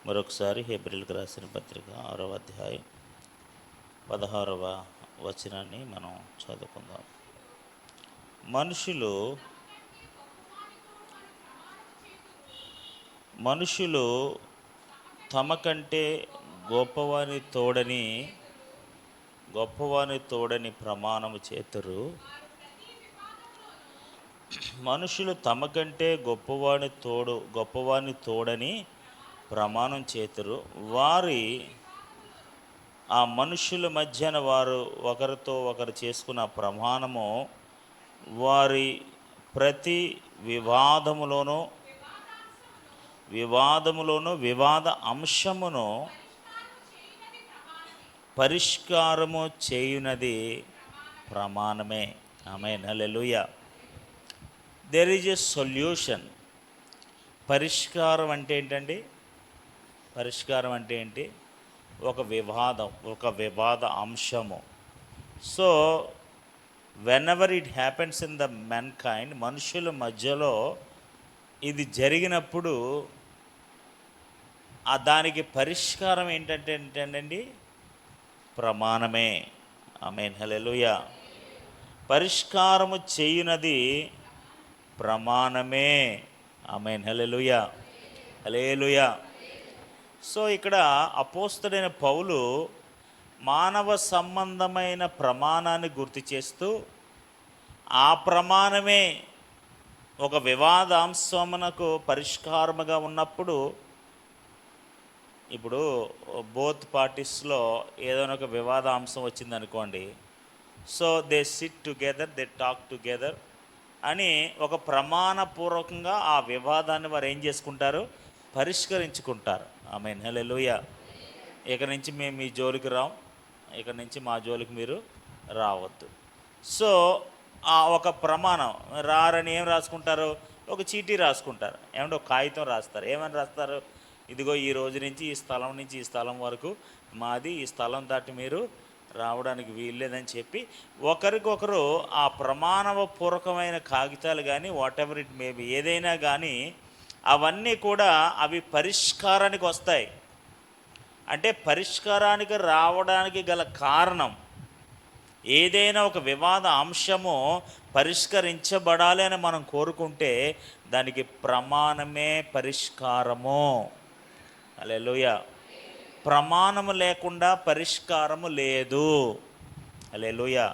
మరొకసారి హెబ్రీయులకు రాసిన పత్రిక 6వ అధ్యాయం 16వ వచనాన్ని మనం చదువుకుందాం. మనుషులు తమ కంటే గొప్పవాని తోడని ప్రమాణము చేతురు. మనుషులు తమ కంటే గొప్పవాని తోడని ప్రమాణం చేతురు. ఆ మనుషుల మధ్యన వారు ఒకరితో ఒకరు చేసుకున్న ప్రమాణము వారి ప్రతి వివాదములోనూ వివాద అంశమును పరిష్కారము చేయునది ప్రమాణమే. ఆమేన్, హల్లెలూయా. There is a solution. పరిష్కారం అంటే ఏంటండి? పరిష్కారం అంటే ఏంటి? ఒక వివాద అంశము. So whenever it happens in the mankind, మనుషుల మధ్యలో ఇది జరిగినప్పుడు దానికి పరిష్కారం ఏంటండి? ప్రమాణమే. ఆమేన్, హల్లెలూయా. పరిష్కారము చేయునది ప్రమాణమే. ఆమేన్, హల్లెలూయా, హల్లెలూయా. సో ఇక్కడ అపోస్తలుడైన పౌలు మానవ సంబంధమైన ప్రమాణాన్ని గుర్తు చేస్తూ ఆ ప్రమాణమే ఒక వివాదాంశమునకు పరిష్కారముగా ఉన్నప్పుడు, ఇప్పుడు బోత్ పార్టీస్లో ఏదైనా ఒక వివాదాంశం వచ్చిందనుకోండి, so they SIT together, they talk together అని ఒక ప్రమాణపూర్వకంగా ఆ వివాదాన్ని వారు ఏం చేసుకుంటారు? పరిష్కరించుకుంటారు. ఆమేన్, హల్లెలూయా. ఇక నుంచి మేము మీ జోలికి రాం, ఇక నుంచి మా జోలికి మీరు రావద్దు. సో ఒక ప్రమాణం రారని ఏం రాసుకుంటారు? ఒక చీటీ రాసుకుంటారు. ఏమంటే ఒక కాగితం రాస్తారు. ఏమని రాస్తారు? ఇదిగో ఈ రోజు నుంచి ఈ స్థలం నుంచి ఈ స్థలం వరకు మాది, ఈ స్థలం దాటి మీరు రావడానికి వీల్లేదని చెప్పి ఒకరికొకరు ఆ ప్రమాణపూర్వకమైన కాగితాలు కానీ వాట్ ఎవర్ ఇట్ మేబీ ఏదైనా కానీ అవన్నీ కూడా అవి పరిష్కారానికి వస్తాయి. అంటే పరిష్కారానికి రావడానికి గల కారణం, ఏదైనా ఒక వివాద అంశము పరిష్కరించబడాలి అని మనం కోరుకుంటే దానికి ప్రమాణమే పరిష్కారము. హల్లెలూయా. ప్రమాణము లేకుండా పరిష్కారము లేదు. హల్లెలూయా.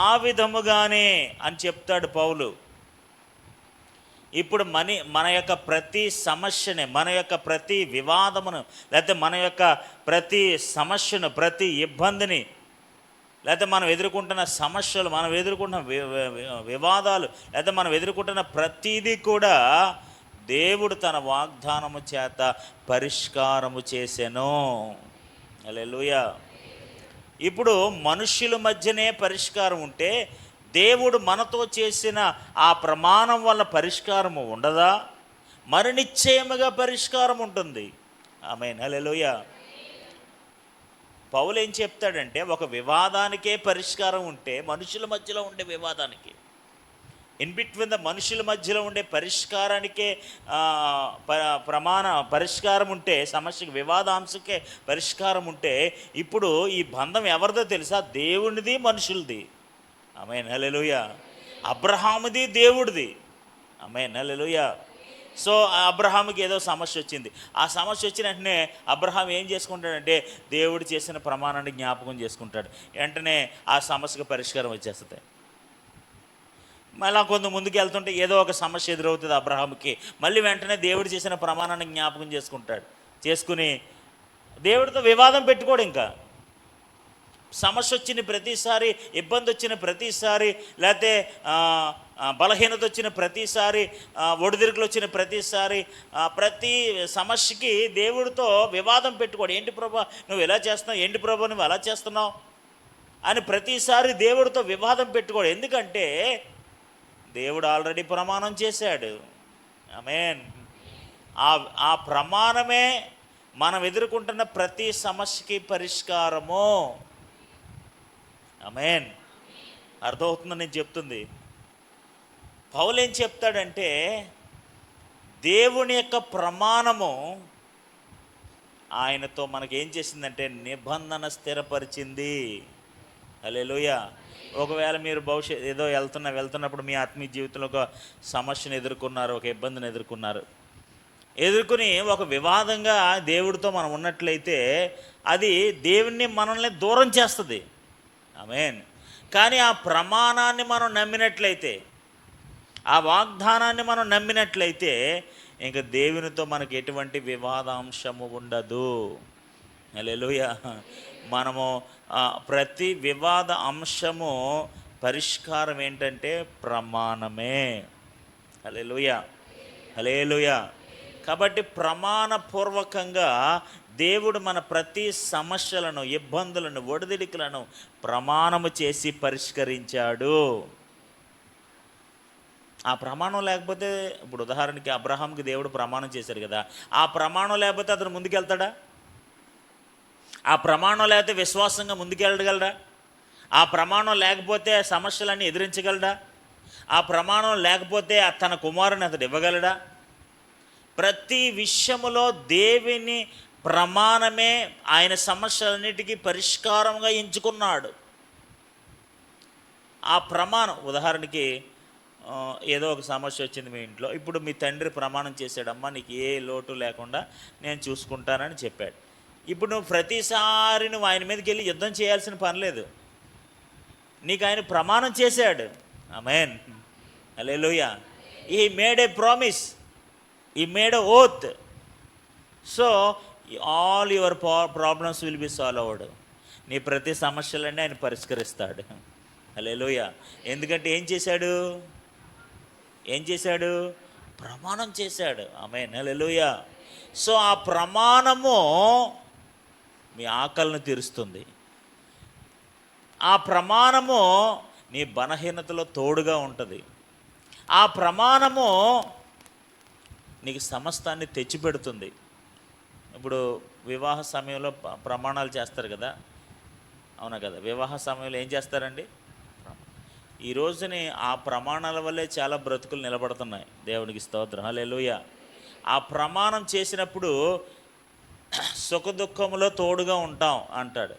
ఆ విధముగానే అని చెప్తాడు పౌలు. ఇప్పుడు మన యొక్క ప్రతి సమస్యని, మన యొక్క ప్రతి వివాదమును, లేకపోతే మన యొక్క ప్రతి సమస్యను, ప్రతి ఇబ్బందిని, లేకపోతే మనం ఎదుర్కొంటున్న సమస్యలు, మనం ఎదుర్కొంటున్న వివాదాలు, లేకపోతే మనం ఎదుర్కొంటున్న ప్రతిదీ కూడా దేవుడు తన వాగ్దానము చేత పరిష్కారము చేసెను. హల్లెలూయా. ఇప్పుడు మనుష్యుల మధ్యనే పరిష్కారం ఉంటే దేవుడు మనతో చేసిన ఆ ప్రమాణం వల్ల పరిష్కారము ఉండదా? మరి నిశ్చయముగా పరిష్కారం ఉంటుంది. ఆమేన్, హల్లెలూయా. పౌలు ఏం చెప్తాడంటే, ఒక వివాదానికే పరిష్కారం ఉంటే మనుషుల మధ్యలో ఉండే వివాదానికి, ఇన్ బిట్వీన్ ద మనుషుల మధ్యలో ఉండే పరిష్కారానికే పరిష్కారం ఉంటే, సమస్యకి వివాదాంశకే పరిష్కారం ఉంటే, ఇప్పుడు ఈ బంధం ఎవరిదో తెలుసా? దేవునిది, మనుషులది. ఆమేన్, హల్లెలూయా. అబ్రహాముది, దేవుడిది. ఆమేన్, హల్లెలూయా. సో అబ్రహాముకి ఏదో సమస్య వచ్చింది. ఆ సమస్య వచ్చిన వెంటనే అబ్రహాం ఏం చేసుకుంటాడంటే దేవుడు చేసిన ప్రమాణాన్ని జ్ఞాపకం చేసుకుంటాడు. వెంటనే ఆ సమస్యకు పరిష్కారం వచ్చేస్తుంది. మళ్ళీ కొంత ముందుకు వెళ్తుంటే ఏదో ఒక సమస్య ఎదురవుతుంది అబ్రహాముకి. మళ్ళీ వెంటనే దేవుడు చేసిన ప్రమాణాన్ని జ్ఞాపకం చేసుకుని దేవుడితో వివాదం పెట్టుకోడు. ఇంకా సమస్య వచ్చిన ప్రతిసారి, ఇబ్బంది వచ్చిన ప్రతిసారి, లేకపోతే బలహీనత వచ్చిన ప్రతిసారి, ఒడిదుడుకులు వచ్చిన ప్రతిసారి, ప్రతి సమస్యకి దేవుడితో వివాదం పెట్టుకోడు. ఏంటి ప్రభా నువ్వు ఇలా చేస్తున్నావు, ఏంటి ప్రభా నువ్వు అలా చేస్తున్నావు అని ప్రతిసారి దేవుడితో వివాదం పెట్టుకోడు. ఎందుకంటే దేవుడు ఆల్రెడీ ప్రమాణం చేశాడు. ఆమేన్. ఆ ప్రమాణమే మనం ఎదుర్కొంటున్న ప్రతి సమస్యకి పరిష్కారము. ఆమేన్. అర్థమవుతుందని నేను చెప్తుంది. పౌలు ఏం చెప్తాడంటే దేవుని యొక్క ప్రమాణము ఆయనతో మనకేం చేసిందంటే నిబంధన స్థిరపరిచింది. హల్లెలూయా. ఒకవేళ మీరు ఏదో వెళ్తున్నప్పుడు మీ ఆత్మీయ జీవితంలో ఒక సమస్యను ఎదుర్కొన్నారు, ఒక ఇబ్బందిని ఎదుర్కొని ఒక వివాదంగా దేవుడితో మనం ఉన్నట్లయితే అది దేవుణ్ణి మనల్ని దూరం చేస్తుంది. ఆమేన్. కానీ ఆ ప్రమాణాన్ని మనం నమ్మినట్లయితే, ఆ వాగ్దానాన్ని మనం నమ్మినట్లయితే ఇంక దేవునితో మనకి ఎటువంటి వివాదాంశము ఉండదు. హల్లెలూయా. మనము ప్రతి వివాద అంశము పరిష్కారం ఏంటంటే ప్రమాణమే. హల్లెలూయా, హల్లెలూయా. కాబట్టి ప్రమాణపూర్వకంగా దేవుడు మన ప్రతి సమస్యలను, ఇబ్బందులను, ఒడిదుడుకులను ప్రమాణము చేసి పరిష్కరించాడు. ఆ ప్రమాణం లేకపోతే, ఇప్పుడు ఉదాహరణకి అబ్రహాంకి దేవుడు ప్రమాణం చేశారు కదా, ఆ ప్రమాణం లేకపోతే అతను ముందుకెళ్తాడా? ఆ ప్రమాణం లేకపోతే విశ్వాసంగా ముందుకెళ్ళగలడా? ఆ ప్రమాణం లేకపోతే సమస్యలన్నీ ఎదిరించగలడా? ఆ ప్రమాణం లేకపోతే తన కుమారుని అతడు ఇవ్వగలడా? ప్రతి విషయములో దేవుని ప్రమాణమే ఆయన సమస్యలన్నిటికీ పరిష్కారంగా ఎంచుకున్నాడు. ఆ ప్రమాణం, ఉదాహరణకి ఏదో ఒక సమస్య వచ్చింది మీ ఇంట్లో. ఇప్పుడు మీ తండ్రి ప్రమాణం చేశాడమ్మా, నీకు ఏ లోటు లేకుండా నేను చూసుకుంటానని చెప్పాడు. ఇప్పుడు నువ్వు ప్రతిసారి నువ్వు ఆయన మీదకి వెళ్ళి యుద్ధం చేయాల్సిన పని లేదు. నీకు ఆయన ప్రమాణం చేశాడు. ఆమేన్. హల్లెలూయా. He made a promise, he made a oath. So all your problems will be solved. నీ ప్రతి సమస్యలన్నీ ఆయన పరిష్కరిస్తాడు. హల్లెలూయా. ఎందుకంటే ఏం చేశాడు? ప్రమాణం చేశాడు. ఆమేన్. హల్లెలూయా. సో ఆ ప్రమాణము మీ ఆకలిని తీరుస్తుంది. ఆ ప్రమాణము నీ బలహీనతలో తోడుగా ఉంటుంది. ఆ ప్రమాణము నీకు సమస్తాన్ని తెచ్చిపెడుతుంది. ఇప్పుడు వివాహ సమయంలో ప్రమాణాలు చేస్తారు కదా, అవునా కదా? వివాహ సమయంలో ఏం చేస్తారండి? ఈ రోజుని ఆ ప్రమాణాల వల్లే చాలా బ్రతుకులు నిలబడుతున్నాయి. దేవునికి స్తోత్రం. హల్లెలూయా. ఆ ప్రమాణం చేసినప్పుడు సుఖదుఖములో తోడుగా ఉంటాం అంటాడు.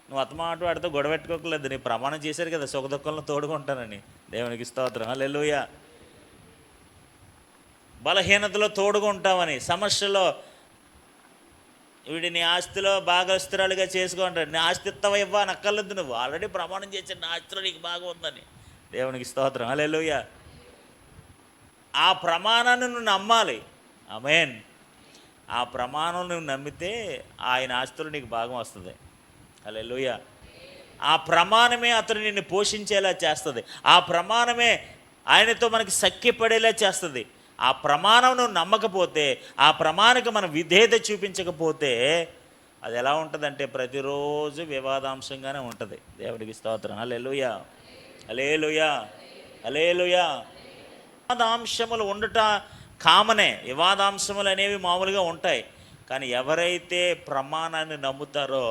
నువ్వు అతమాట వాడితో గొడవ పెట్టుకోకలేదు, నీ ప్రమాణం చేశారు కదా సుఖదుఖంలో తోడుగా ఉంటానని. దేవునికి స్తోత్రం. హల్లెలూయా. బలహీనతలో తోడుగా ఉంటామని, సమస్యలో వీడి నీ ఆస్తిలో భాగస్తురాలుగా చేసుకుంటాడు. నీ ఆస్తి ఇవ్వా నక్కర్లేదు, నువ్వు ఆల్రెడీ ప్రమాణం చేశాడు నా ఆస్తిలో నీకు బాగా ఉందని. దేవునికి స్తోత్రం. హల్లెలూయా. ఆ ప్రమాణాన్ని నువ్వు నమ్మాలి. ఆమేన్. ఆ ప్రమాణం నువ్వు నమ్మితే ఆయన ఆస్తులు నీకు భాగం వస్తుంది. హల్లెలూయా. ఆ ప్రమాణమే అతను నిన్ను పోషించేలా చేస్తుంది. ఆ ప్రమాణమే ఆయనతో మనకి సఖ్యపడేలా చేస్తుంది. ఆ ప్రమాణం నువ్వు నమ్మకపోతే, ఆ ప్రమాణానికి మనం విధేయత చూపించకపోతే అది ఎలా ఉంటుందంటే ప్రతిరోజు వివాదాంశంగానే ఉంటుంది. దేవుడికి స్తోత్రం. హల్లెలూయా, హల్లెలూయా, హల్లెలూయా. వివాదాంశములు ఉండుట కామనే, వివాదాంశములు అనేవి మామూలుగా ఉంటాయి. కానీ ఎవరైతే ప్రమాణాన్ని నమ్ముతారో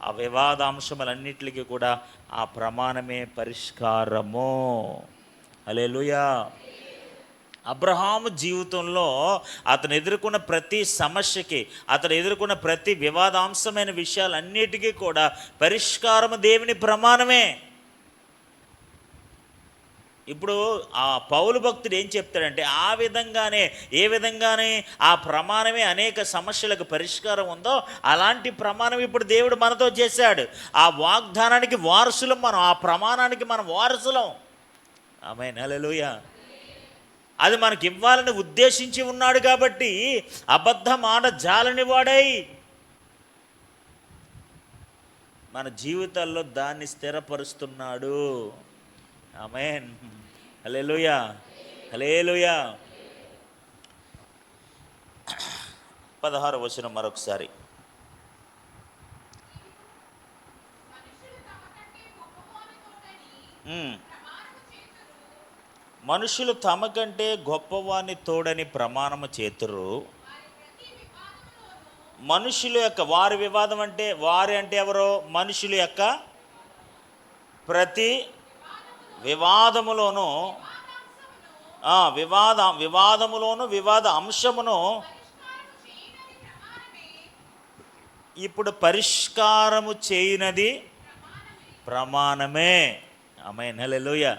ఆ వివాదాంశములన్నిటికీ కూడా ఆ ప్రమాణమే పరిష్కారము. హల్లెలూయా. అబ్రహాము జీవితంలో అతను ఎదుర్కొన్న ప్రతి సమస్యకి, అతను ఎదుర్కొన్న ప్రతి వివాదాంశమైన విషయాలన్నిటికీ కూడా పరిష్కారము దేవుని ప్రమాణమే. ఇప్పుడు ఆ పౌలు భక్తుడు ఏం చెప్తాడంటే, ఏ విధంగానే ఆ ప్రమాణమే అనేక సమస్యలకు పరిష్కారం ఉందో అలాంటి ప్రమాణం ఇప్పుడు దేవుడు మనతో చేశాడు. ఆ వాగ్దానానికి వారసులం మనం, ఆ ప్రమాణానికి మనం వారసులం. ఆమేన్. హల్లెలూయా. అది మనకి ఇవ్వాలని ఉద్దేశించి ఉన్నాడు కాబట్టి అబద్ధం ఆడ జాలని వాడై మన జీవితాల్లో దాన్ని స్థిరపరుస్తున్నాడు. ఆమేన్. హల్లెలూయా, హల్లెలూయా. 16వ వచనం మరొకసారి. మనుషులు తమకంటే గొప్పవాని తోడని ప్రమాణము చేతురు. మనుషుల యొక్క వారి వివాదం అంటే, వారి అంటే ఎవరో? మనుషుల యొక్క ప్రతి వివాదములోను వివాద అంశమును ఇప్పుడు పరిష్కారము చేయనది ప్రమాణమే. ఆమేన్, హల్లెలూయా.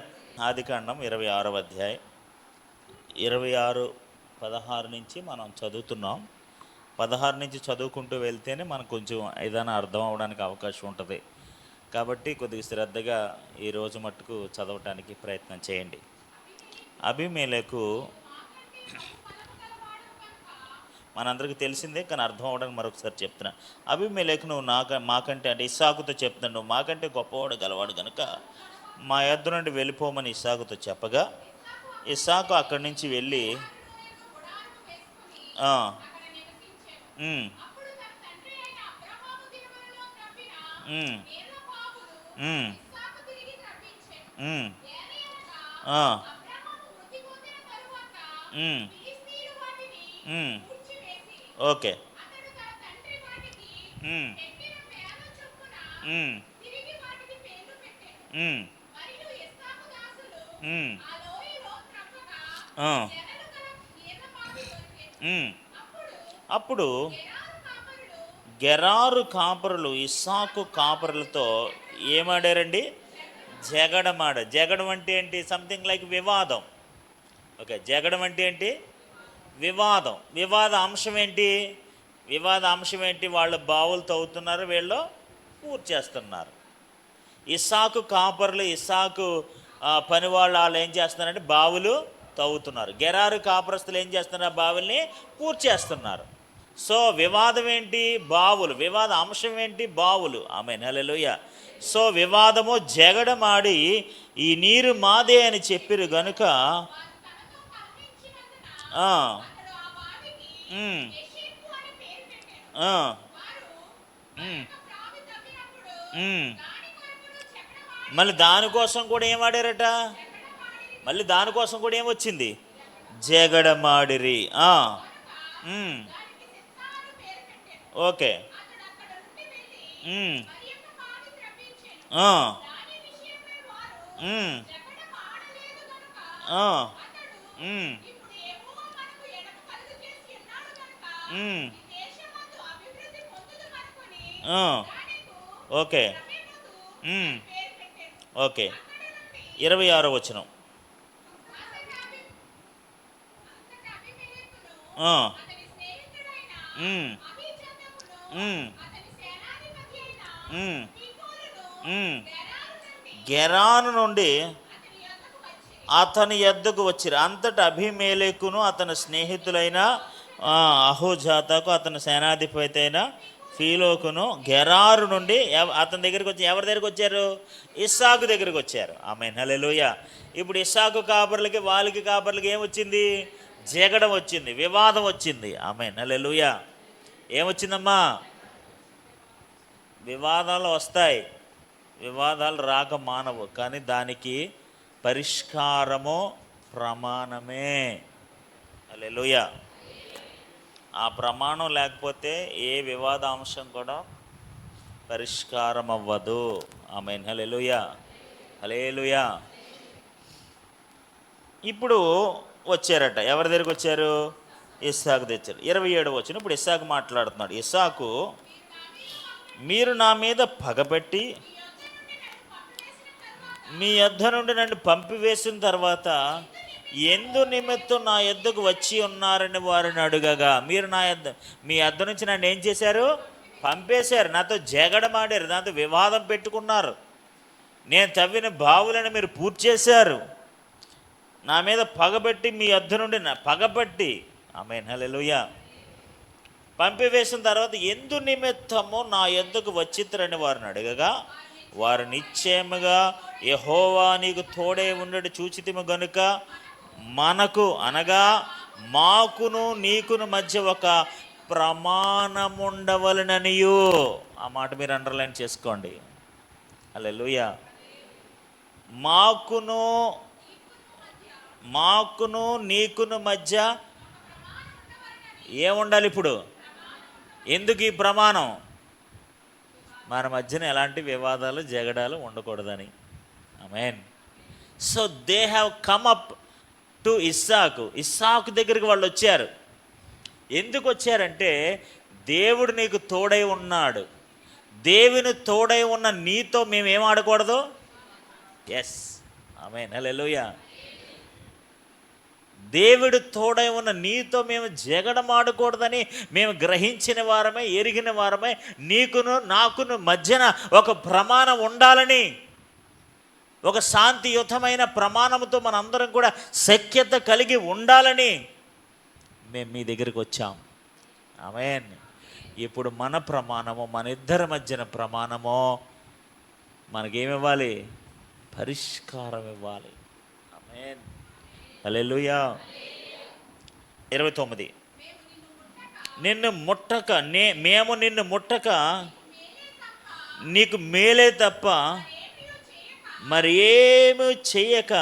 ఆదికాండం 26వ అధ్యాయం 26:16 నుంచి మనం చదువుతున్నాం. 16 నుంచి చదువుకుంటూ వెళ్తేనే మనకు కొంచెం ఏదైనా అర్థం అవడానికి అవకాశం ఉంటుంది. కాబట్టి కొద్దిగా శ్రద్ధగా ఈరోజు మట్టుకు చదవటానికి ప్రయత్నం చేయండి. అబీమెలెకు మనందరికీ తెలిసిందే, కానీ అర్థం అవ్వడానికి మరొకసారి చెప్తున్నా. అబీమెలెకు నువ్వు మాకంటే అంటే ఇస్సాకుతో చెప్తున్నాను, నువ్వు మాకంటే గొప్పవాడు గలవాడు కనుక మా యొద్ద నుండి వెళ్ళిపోమని ఇస్సాకుతో చెప్పగా, ఇస్సాకు అక్కడి నుంచి వెళ్ళి ఓకే. అప్పుడు గెరారు కాపరులు ఇస్సాకు కాపరులతో ఏమాడారండి? జగడమాడ. జగడం అంటే ఏంటి? సంథింగ్ లైక్ వివాదం. ఓకే, జగడం అంటే ఏంటి? వివాదం. వివాద అంశం ఏంటి? వివాద అంశం ఏంటి? వాళ్ళు బావులు తవ్వుతున్నారు, వీళ్ళు పూర్తి చేస్తున్నారు. ఇస్సాకు కాపరులు, ఇస్సాకు పని వాళ్ళు ఏం చేస్తున్నారంటే బావులు తవ్వుతున్నారు. గెరారు కాపురస్తులు ఏం చేస్తున్నారు? బావుల్ని పూర్తి చేస్తున్నారు. సో వివాదం ఏంటి? బావులు. వివాద అంశం ఏంటి? బావులు. ఆమేన్, హల్లెలూయా. సో వివాదము జగడమాడి ఈ నీరు మాదే అని చెప్పిరు గనుక మళ్ళీ దానికోసం కూడా ఏం ఆడారట? మళ్ళీ దానికోసం కూడా ఏమొచ్చింది? జగడమాడిరి. ఓకే. ఓకే. ఓకే. 26వ వచనం. గెరాను నుండి అతని యొద్దకు వచ్చిరు. అంతటా అబీమెలెకును అతని స్నేహితులైన అహోజాతకు అతని సేనాధిపతి అయిన ఫీలోకును గెరారు నుండి అతని దగ్గరికి వచ్చి ఎవరి దగ్గరికి వచ్చారు? ఇస్సాకు దగ్గరికి వచ్చారు. ఆమేన్, హల్లెలూయా. ఇప్పుడు ఇస్సాకు కాపర్లకి వాళ్ళకి కాపర్లకి ఏమొచ్చింది? జగడం వచ్చింది, వివాదం వచ్చింది. ఆమేన్, హల్లెలూయా. ఏమొచ్చిందమ్మా? వివాదాలు వస్తాయి, వివాదాలు రాక మానవు, కానీ దానికి పరిష్కారము ప్రమాణమే. హల్లెలూయా. ఆ ప్రమాణం లేకపోతే ఏ వివాదాంశం కూడా పరిష్కారం అవ్వదు. ఆమేన్, హల్లెలూయా, హల్లెలూయా. ఇప్పుడు వచ్చారట. ఎవరి దగ్గరికి వచ్చారు? ఇస్సాకు తెచ్చారు. 27వ వచనం. ఇప్పుడు ఇస్సాకు మాట్లాడుతున్నాడు. ఇస్సాకు, మీరు నా మీద పగపెట్టి మీ యొద్ద నుండి నన్ను పంపివేసిన తర్వాత ఎందు నిమిత్తం నా యొద్దకు వచ్చి ఉన్నారని వారిని అడుగగా, మీరు మీ యొద్ద నుంచి నన్ను ఏం చేశారు? పంపేశారు. నాతో జగడమాడారు, నాతో వివాదం పెట్టుకున్నారు, నేను తవ్విన బావులను మీరు పూర్తి చేశారు, నా మీద పగబెట్టి మీ యొద్ద నుండి పగబట్టి, ఆమేన్, హల్లెలూయా, పంపివేసిన తర్వాత ఎందు నిమిత్తము నా యొద్దకు వచ్చిద్దరని వారిని అడగగా, వారు నిశ్చయముగా యెహోవా నీకు తోడే ఉండడు చూచితిము గనుక మనకు అనగా మాకును నీకును మధ్య ఒక ప్రమాణముండవలననియు. ఆ మాట మీరు అండర్లైన్ చేసుకోండి. హల్లెలూయా. మాకును నీకును మధ్య ఏముండాలి? ఇప్పుడు ఎందుకు ఈ ప్రమాణం? మన మధ్యన ఎలాంటి వివాదాలు జగడాలు ఉండకూడదని. ఆమేన్. So they have come up to ఇస్సాకు. ఇస్సాకు దగ్గరికి వాళ్ళు వచ్చారు. ఎందుకు వచ్చారంటే దేవుడు నీకు తోడై ఉన్నాడు. దేవుని తోడై ఉన్న నీతో మేమేం ఆడకూడదు? ఎస్, ఆమేన్, హల్లెలూయా. దేవుడు తోడై ఉన్న నీతో మేము జగడమాడకూడదని మేము గ్రహించిన వారమే, ఎరిగిన వారమే. నీకును నాకును మధ్యన ఒక ప్రమాణం ఉండాలని, ఒక శాంతియుతమైన ప్రమాణంతో మనందరం కూడా సఖ్యత కలిగి ఉండాలని మేము మీ దగ్గరికి వచ్చాం. ఆమేన్. ఇప్పుడు మన ప్రమాణము, మన ఇద్దరి మధ్యన ప్రమాణము మనకేమివ్వాలి? పరిష్కారం ఇవ్వాలి. ఆమేన్, హల్లెలూయా. 29, నిన్ను ముట్టక మేము నిన్ను ముట్టక నీకు మేలే తప్ప మరి ఏమి చెయ్యక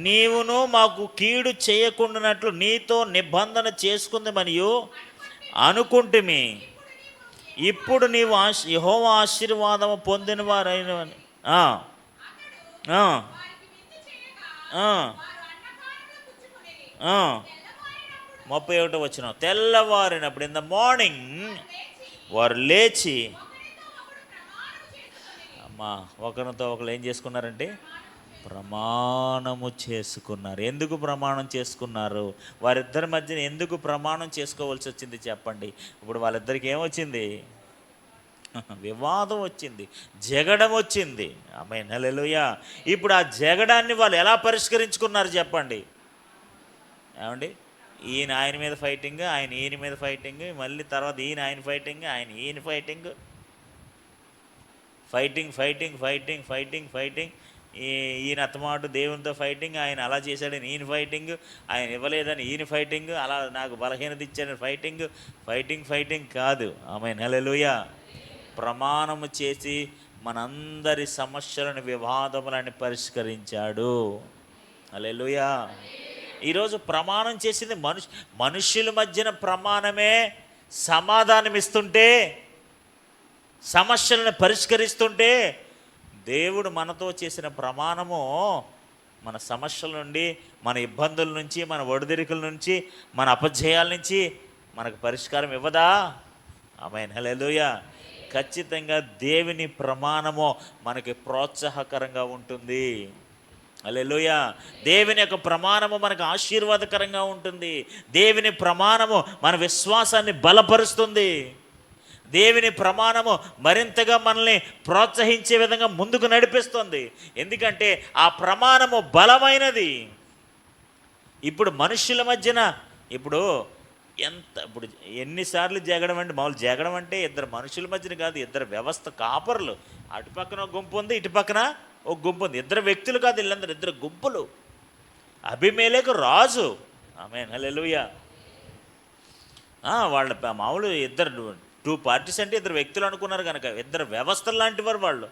నీవును మాకు కీడు చేయకుండానట్లు నీతో నిబంధన చేసుకుంది మరియు అనుకుంటుమి. ఇప్పుడు నీవు యెహోవా ఆశీర్వాదము పొందిన వారైన 31 వచనం, తెల్లవారినప్పుడు ఇన్ ద మార్నింగ్ వారు లేచి అమ్మా ఒకరితో ఒకరు ఏం చేసుకున్నారంటే ప్రమాణము చేసుకున్నారు. ఎందుకు ప్రమాణం చేసుకున్నారు? వారిద్దరి మధ్యన ఎందుకు ప్రమాణం చేసుకోవాల్సి వచ్చింది చెప్పండి? ఇప్పుడు వాళ్ళిద్దరికి ఏమొచ్చింది? వివాదం వచ్చింది, జగడం వచ్చింది. ఆమేన్, హల్లెలూయా. ఇప్పుడు ఆ జగడాన్ని వాళ్ళు ఎలా పరిష్కరించుకున్నారు చెప్పండి? ఏమండి, ఈయన ఆయన మీద ఫైటింగ్, ఆయన ఈయన మీద ఫైటింగ్, మళ్ళీ తర్వాత ఈయన ఆయన ఫైటింగ్, ఆయన ఈయన fighting, fighting fighting fighting fighting fighting. ఈయన అత్తమాట దేవునితో ఫైటింగ్, ఆయన అలా చేశాడని ఈయన ఫైటింగ్, ఆయన ఇవ్వలేదని ఈయన ఫైటింగ్, అలా నాకు బలహీనత ఇచ్చాడని ఫైటింగ్. ఫైటింగ్ ఫైటింగ్ కాదు. ఆమేన్, హల్లెలూయా. ప్రమాణము చేసి మనందరి సమస్యలను, వివాదములను పరిష్కరించాడు. హల్లెలూయా. ఈరోజు ప్రమాణం చేసింది మనుష్యుల మధ్యన ప్రమాణమే సమాధానం ఇస్తుంటే, సమస్యలను పరిష్కరిస్తుంటే, దేవుడు మనతో చేసిన ప్రమాణము మన సమస్యల నుండి, మన ఇబ్బందుల నుంచి, మన ఒడిదుడుకుల నుంచి, మన అపజయాల నుంచి మనకు పరిష్కారం ఇవ్వదా? ఆమేన్, హల్లెలూయా. ఖచ్చితంగా దేవుని ప్రమాణము మనకి ప్రోత్సాహకరంగా ఉంటుంది. హల్లెలూయా. దేవుని యొక్క ప్రమాణము మనకు ఆశీర్వాదకరంగా ఉంటుంది. దేవుని ప్రమాణము మన విశ్వాసాన్ని బలపరుస్తుంది. దేవుని ప్రమాణము మరింతగా మనల్ని ప్రోత్సహించే విధంగా ముందుకు నడిపిస్తుంది. ఎందుకంటే ఆ ప్రమాణము బలమైనది. ఇప్పుడు మనుషుల మధ్యన ఇప్పుడు ఎన్నిసార్లు జగడం అంటే, మామూలు జగడం అంటే ఇద్దరు మనుషుల మధ్యన కాదు, ఇద్దరు వ్యవస్థ కాపరులు. అటు పక్కన ఒక గుంపు ఉంది, ఇటు పక్కన ఒక గుంపు ఉంది. ఇద్దరు వ్యక్తులు కాదు, వీళ్ళందరూ ఇద్దరు గుంపులు. అబీమెలెకు రాజు. ఆమేన్, హల్లెలూయా. వాళ్ళ మామూలు ఇద్దరు 2 పార్టీస్ అంటే ఇద్దరు వ్యక్తులు అనుకున్నారు కనుక ఇద్దరు వ్యవస్థలు లాంటి వారు వాళ్ళు.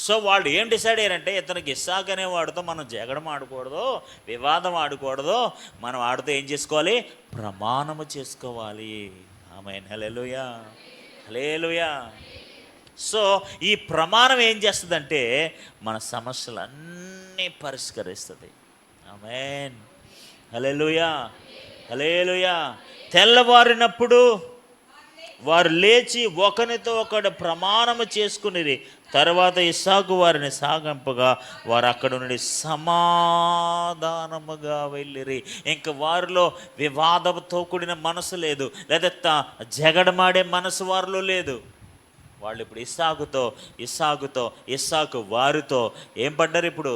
సో వాళ్ళు ఏం డిసైడ్ అయ్యారంటే, ఇతనికి ఇస్సాక్ అనే వాడితో మనం జగడం ఆడకూడదు, వివాదం ఆడకూడదు, మనం ఆడితో ఏం చేసుకోవాలి? ప్రమాణము చేసుకోవాలి. ఆమేన్, హల్లెలూయా, హల్లెలూయా. సో ఈ ప్రమాణం ఏం చేస్తుందంటే మన సమస్యలన్నీ పరిష్కరిస్తుంది. ఆమేన్, హల్లెలూయా, హల్లెలూయా. తెల్లవారినప్పుడు వారు లేచి ఒకరితో ఒకడు ప్రమాణము చేసుకుని తర్వాత ఇస్సాకు వారిని సాగింపగా వారు అక్కడ నుండి సమాధానముగా వెళ్ళిరి. ఇంక వారిలో వివాదంతో కూడిన మనసు లేదు, లేదా జగడమాడే మనసు వారిలో లేదు. వాళ్ళు ఇప్పుడు ఇస్సాకు వారితో ఏం పడ్డారు? ఇప్పుడు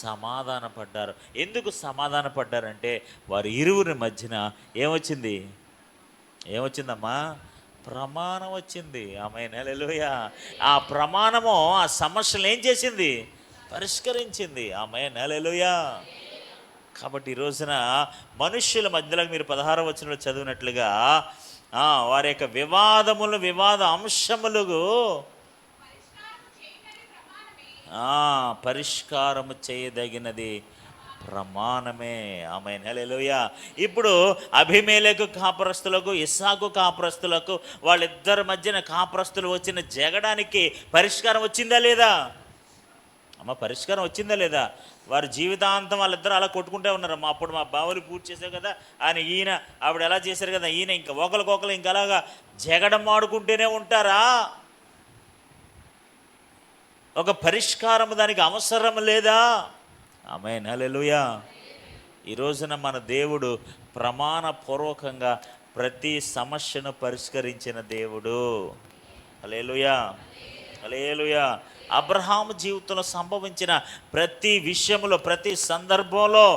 సమాధాన పడ్డారు. ఎందుకు సమాధాన పడ్డారంటే వారి ఇరువురి మధ్యన ఏమొచ్చిందమ్మా? ప్రమాణం వచ్చింది. ఆమేన్, హల్లెలూయా. ఆ ప్రమాణము ఆ సమస్యలు ఏం చేసింది? పరిష్కరించింది. ఆమేన్, హల్లెలూయా. కాబట్టి ఈ రోజున మనుష్యుల మధ్యలో మీరు 16వ వచనంలో చదివినట్లుగా వారి యొక్క వివాద అంశములకు పరిష్కారము చేయదగినది ప్రమాణమే. ఆమేన్, హల్లెలూయా. ఇప్పుడు అబీమెలెకు కాపురస్తులకు, ఇస్సాకు కాపురస్తులకు, వాళ్ళిద్దరి మధ్యన కాపురస్తులు వచ్చిన జగడానికి పరిష్కారం వచ్చిందా లేదా? అమ్మ పరిష్కారం వచ్చిందా లేదా? వారి జీవితాంతం వాళ్ళిద్దరూ అలా కొట్టుకుంటే ఉన్నారు. అప్పుడు మా బావులు పూర్తి చేశారు కదా, ఆయన ఈయన ఆవిడ ఎలా చేశారు కదా, ఈయన ఇంకా ఒకరికొకరు ఇంకా అలాగా జగడం ఆడుకుంటూనే ఉంటారా? ఒక పరిష్కారం దానికి అవసరం లేదా? ఆమేన్, హల్లెలూయా. ఈ రోజున మన దేవుడు ప్రమాణపూర్వకంగా ప్రతి సమస్యను పరిష్కరించిన దేవుడు. హల్లెలూయా, హల్లెలూయా. అబ్రహాము జీవితంలో సంభవించిన ప్రతి విషయంలో, ప్రతి సందర్భంలో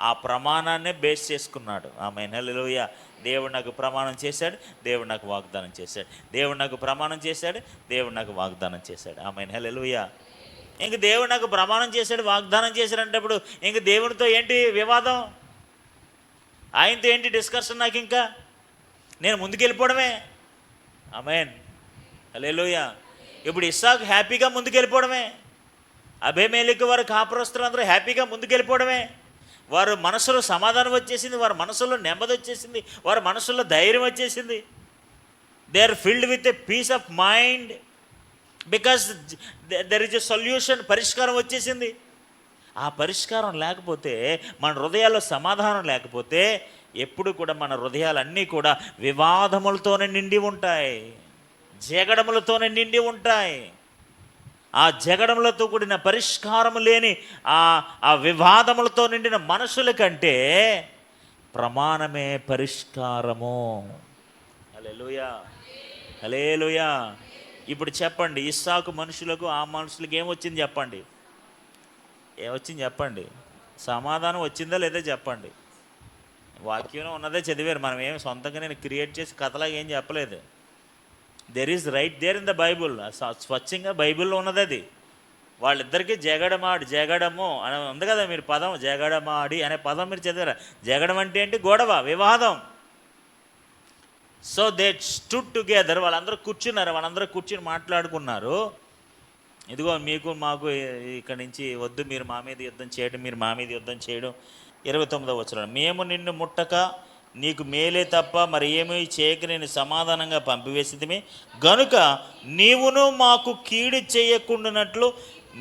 ఆ ప్రమాణాన్నే బేస్ చేసుకున్నాడు. ఆమేన్, హల్లెలూయా. దేవుడు నాకు ప్రమాణం చేశాడు, దేవుడు నాకు వాగ్దానం చేశాడు, దేవుడు నాకు ప్రమాణం చేశాడు, దేవుడు నాకు వాగ్దానం చేశాడు. ఆమేన్, హల్లెలూయా. ఇంక దేవుడు నాకు ప్రమాణం చేశాడు, వాగ్దానం చేశాడంటప్పుడు ఇంక దేవునితో ఏంటి వివాదం? ఆయనతో ఏంటి డిస్కషన్? నాకు ఇంకా నేను ముందుకెళ్ళిపోవడమే. ఆమేన్, హల్లెలూయా. ఇప్పుడు ఇస్సాకు హ్యాపీగా ముందుకెళ్ళిపోవడమే, అబీమెలెకు వారు కాపురస్తులందరూ హ్యాపీగా ముందుకెళ్ళిపోవడమే. వారు మనసులో సమాధానం వచ్చేసింది, వారి మనసులో నెమ్మది వచ్చేసింది, వారి మనసులో ధైర్యం వచ్చేసింది. They are filled with a peace of mind because there is a solution. పరిష్కారం వచ్చేసింది. ఆ పరిష్కారం లేకపోతే, మన హృదయాల్లో సమాధానం లేకపోతే, ఎప్పుడు కూడా మన హృదయాలన్నీ కూడా వివాదములతోనే నిండి ఉంటాయి, జగడములతోనే నిండి ఉంటాయి. ఆ జగడములతో కూడిన పరిష్కారం లేని ఆ వివాదములతో నిండిన మనుషుల కంటే ప్రమాణమే పరిష్కారము. హల్లెలూయా, హల్లెలూయా. ఇప్పుడు చెప్పండి, ఇస్సాకు మనుషులకు ఆ మనుషులకు ఏమొచ్చింది చెప్పండి? ఏమొచ్చింది చెప్పండి? సమాధానం వచ్చిందా లేదా చెప్పండి? వాక్యంలో ఉన్నదే చదివారు, మనం ఏమి సొంతంగా నేను క్రియేట్ చేసి కథలాగా ఏం చెప్పలేదు. There is right there in the Bible. స్వచ్ఛంగా బైబిల్లో ఉన్నది అది. వాళ్ళిద్దరికీ జగడము అని ఉంది కదా, మీరు పదం జగడమాడి అనే పదం మీరు చదివారా? జగడం అంటే ఏంటి? గొడవ, వివాదం. So they stood together. వాళ్ళందరూ కూర్చున్నారు, వాళ్ళందరూ కూర్చుని మాట్లాడుకున్నారు. ఇదిగో మీకు మాకు ఇక్కడి నుంచి వద్దు, మీరు మా మీద యుద్ధం చేయడం, మీరు మా మీద యుద్ధం చేయడం. 29వ వచనం, మేము నిన్ను ముట్టక నీకు మేలే తప్ప మరి ఏమీ చేయక నేను సమాధానంగా పంపివేసితిమి గనుక నీవును మాకు కీడు చేయకుండానట్లు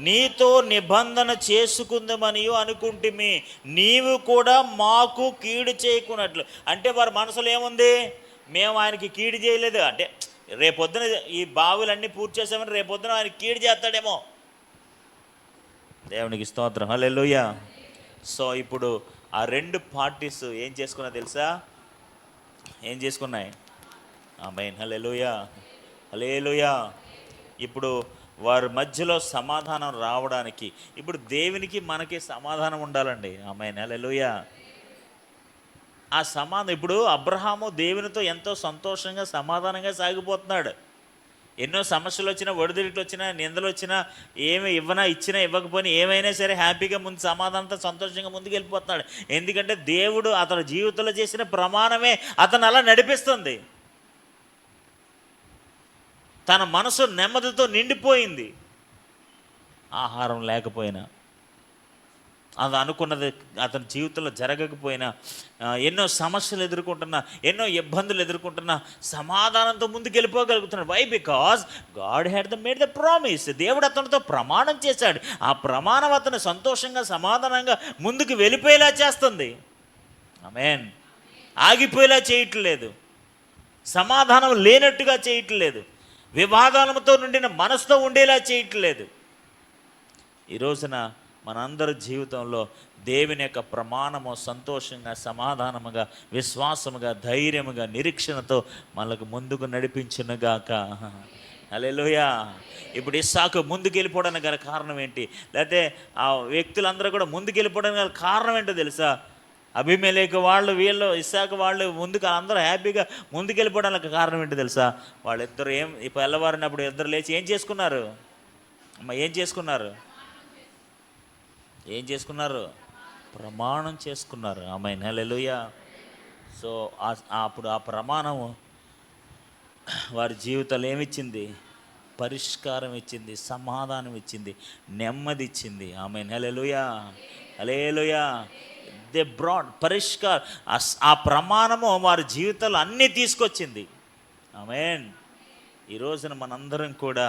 నీతో నిబంధన చేసుకుందామని అనుకుంటుమి. నీవు కూడా మాకు కీడు చేయకున్నట్లు. అంటే వారి మనసులో ఏముంది? మేము ఆయనకి కీడు చేయలేదు అంటే, రేపొద్దున ఈ బావులన్నీ పూర్తి చేసామని రేపొద్దున ఆయన కీడు చేస్తాడేమో. దేవునికి స్తోత్రం, హల్లెలూయా. సో ఇప్పుడు ఆ రెండు పార్టీస్ ఏం చేసుకున్నా తెలుసా? ఏం చేసుకున్నాయి? ఆమేన్, హల్లెలూయా, హల్లెలూయా. ఇప్పుడు వారి మధ్యలో సమాధానం రావడానికి ఇప్పుడు దేవునికి మనకి సమాధానం ఉండాలండి. ఆమేన్, హల్లెలూయా. ఆ సమాధానం ఇప్పుడు అబ్రహాము దేవునితో ఎంతో సంతోషంగా సమాధానంగా సాగిపోతున్నాడు. ఎన్నో సమస్యలు వచ్చినా, ఒడిదుడుకులు వచ్చినా, నిందలు వచ్చినా, ఏమి ఇచ్చినా ఇవ్వకపోయినా ఏమైనా సరే హ్యాపీగా ముందు సమాధానంతో సంతోషంగా ముందుకు వెళ్ళిపోతున్నాడు. ఎందుకంటే దేవుడు అతని జీవితంలో చేసిన ప్రమాణమే అతను అలా నడిపిస్తుంది. తన మనసు నెమ్మదితో నిండిపోయింది. ఆహారం లేకపోయినా, అది అనుకున్నది అతని జీవితంలో జరగకపోయినా, ఎన్నో సమస్యలు ఎదుర్కొంటున్నా, ఎన్నో ఇబ్బందులు ఎదుర్కొంటున్నా సమాధానంతో ముందుకు వెళ్ళిపోగలుగుతున్నాడు. Why? Because God had made the promise. దేవుడు అతనితో ప్రమాణం చేశాడు. ఆ ప్రమాణం అతను సంతోషంగా సమాధానంగా ముందుకు వెళ్ళిపోయేలా చేస్తుంది. ఆమేన్. ఆగిపోయేలా చేయట్లేదు, సమాధానం లేనట్టుగా చేయట్లేదు, వివాదాలతో నిండిన మనసుతో ఉండేలా చేయట్లేదు. ఈ రోజున మనందరి జీవితంలో దేవుని యొక్క ప్రమాణము సంతోషంగా, సమాధానముగా, విశ్వాసముగా, ధైర్యముగా, నిరీక్షణతో మనకు ముందుకు నడిపించునుగాక. హల్లెలూయా. ఇప్పుడు ఇస్సాకు ముందుకు వెళ్ళిపోవడానికి గల కారణం ఏంటి? లేకపోతే ఆ వ్యక్తులందరూ కూడా ముందుకు వెళ్ళిపోవడానికి గల కారణం ఏంటో తెలుసా? అబీమెలెకు వాళ్ళు, వీళ్ళు, ఇస్సాకు వాళ్ళు ముందుకు అందరూ హ్యాపీగా ముందుకు వెళ్ళిపోవడానికి కారణం ఏంటో తెలుసా? వాళ్ళిద్దరు ఇప్పుడు తెల్లవారినప్పుడు ఇద్దరు లేచి ఏం చేసుకున్నారు? ఏం చేసుకున్నారు? ప్రమాణం చేసుకున్నారు. ఆమేన్, హల్లెలూయా. సో అప్పుడు ఆ ప్రమాణము వారి జీవితాలు ఏమిచ్చింది? పరిష్కారం ఇచ్చింది, సమాధానం ఇచ్చింది, నెమ్మది ఇచ్చింది. ఆమేన్, హల్లెలూయా, హల్లెలూయా. దే బ్రాడ్ ఆ ప్రమాణము వారి జీవితాలు అన్నీ తీసుకొచ్చింది. ఆమేన్. ఈ రోజున మనందరం కూడా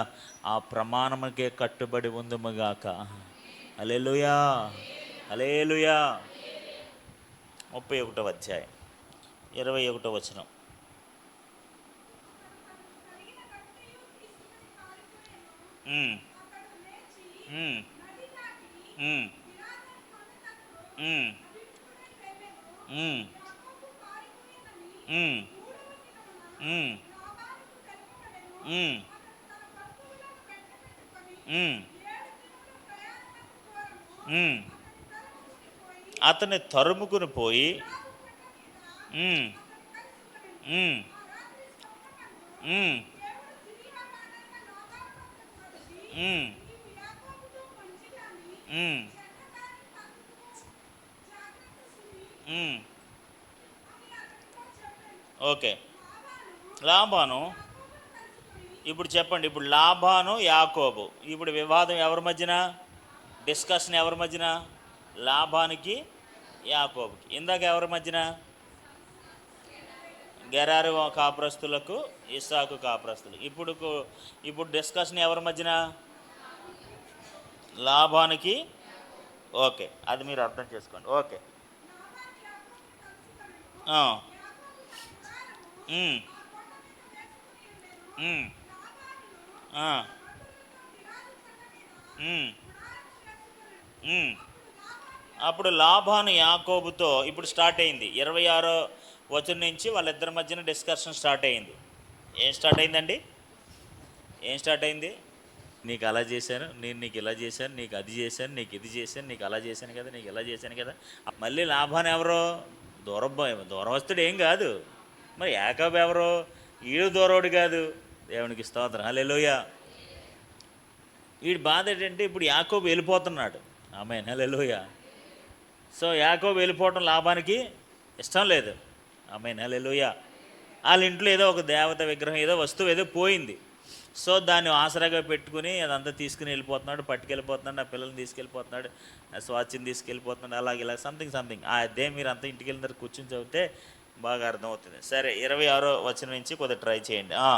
ఆ ప్రమాణముకే కట్టుబడి ఉందుముగాక. హల్లెలూయా, హల్లెలూయా. 31వ అధ్యాయం 21వ వచనం. ఉమ్, ఉమ్, ఉమ్, ఉమ్, ఉమ్, ఉమ్, ఉమ్, ఉమ్, ఉమ్, ఉమ్. అతన్ని తరుముకుని పోయి ఉమ్, ఉమ్, ఉమ్, ఉమ్, ఉమ్, ఉమ్. ఓకే. లాబాను, ఇప్పుడు చెప్పండి, ఇప్పుడు లాబాను యాకోబు, ఇప్పుడు వివాదం ఎవరి మధ్యన, డిస్కషన్ ఎవరి మధ్యన? లాబానికి యాకోబుకి. ఇందాక ఎవరి మధ్యన? గెరారు కాపురస్తులకు ఇస్సాకు కాపురస్తులు. ఇప్పుడు డిస్కషన్ ఎవరి మధ్యన? లాబానికి. ఓకే, అది మీరు అర్థం చేసుకోండి. ఓకే. ఆ, ఉమ్, ఉమ్, ఆ, ఉమ్, ఉమ్. అప్పుడు లాబాను యాకోబుతో ఇప్పుడు స్టార్ట్ అయింది. 26వ వచనం నుంచి వాళ్ళిద్దరి మధ్యన డిస్కషన్ స్టార్ట్ అయింది. ఏం స్టార్ట్ అయిందండి? ఏం స్టార్ట్ అయింది? నీకు అలా చేశాను, నేను నీకు ఇలా చేశాను, నీకు అది చేశాను, నీకు ఇది చేశాను, నీకు అలా చేశాను కదా, నీకు ఇలా చేశాను కదా. మళ్ళీ లాభాన్ని ఎవరో దూరవస్తుడు ఏం కాదు. మరి యాకోబు ఎవరో? ఈడు దూరోడు కాదు. దేవునికి స్తోత్రం, హల్లెలూయా. వీడి బాధ ఏంటంటే ఇప్పుడు యాకోబు వెళ్ళిపోతున్నాడు. ఆమేన్, హల్లెలూయా. సో యాకోబు వెళ్ళిపోవటం లాభానికి ఇష్టం లేదు. ఆమేన్, హల్లెలూయా. వాళ్ళ ఇంట్లో ఏదో ఒక దేవత విగ్రహం, ఏదో వస్తువు ఏదో పోయింది. సో దాన్ని ఆసరాగా పెట్టుకుని అదంతా తీసుకుని వెళ్ళిపోతున్నాడు, పట్టుకెళ్ళిపోతున్నాడు, నా పిల్లల్ని తీసుకెళ్ళిపోతున్నాడు, నా స్వాచ్యం తీసుకెళ్ళిపోతున్నాడు, అలాగే ఇలా సంథింగ్. ఆ అదే మీరు అంతా ఇంటికి వెళ్ళిన తర్వాత కూర్చొని చదివితే బాగా అర్థమవుతుంది. సరే, 26వ వచనం నుంచి కొద్దిగా ట్రై చేయండి. ఆ,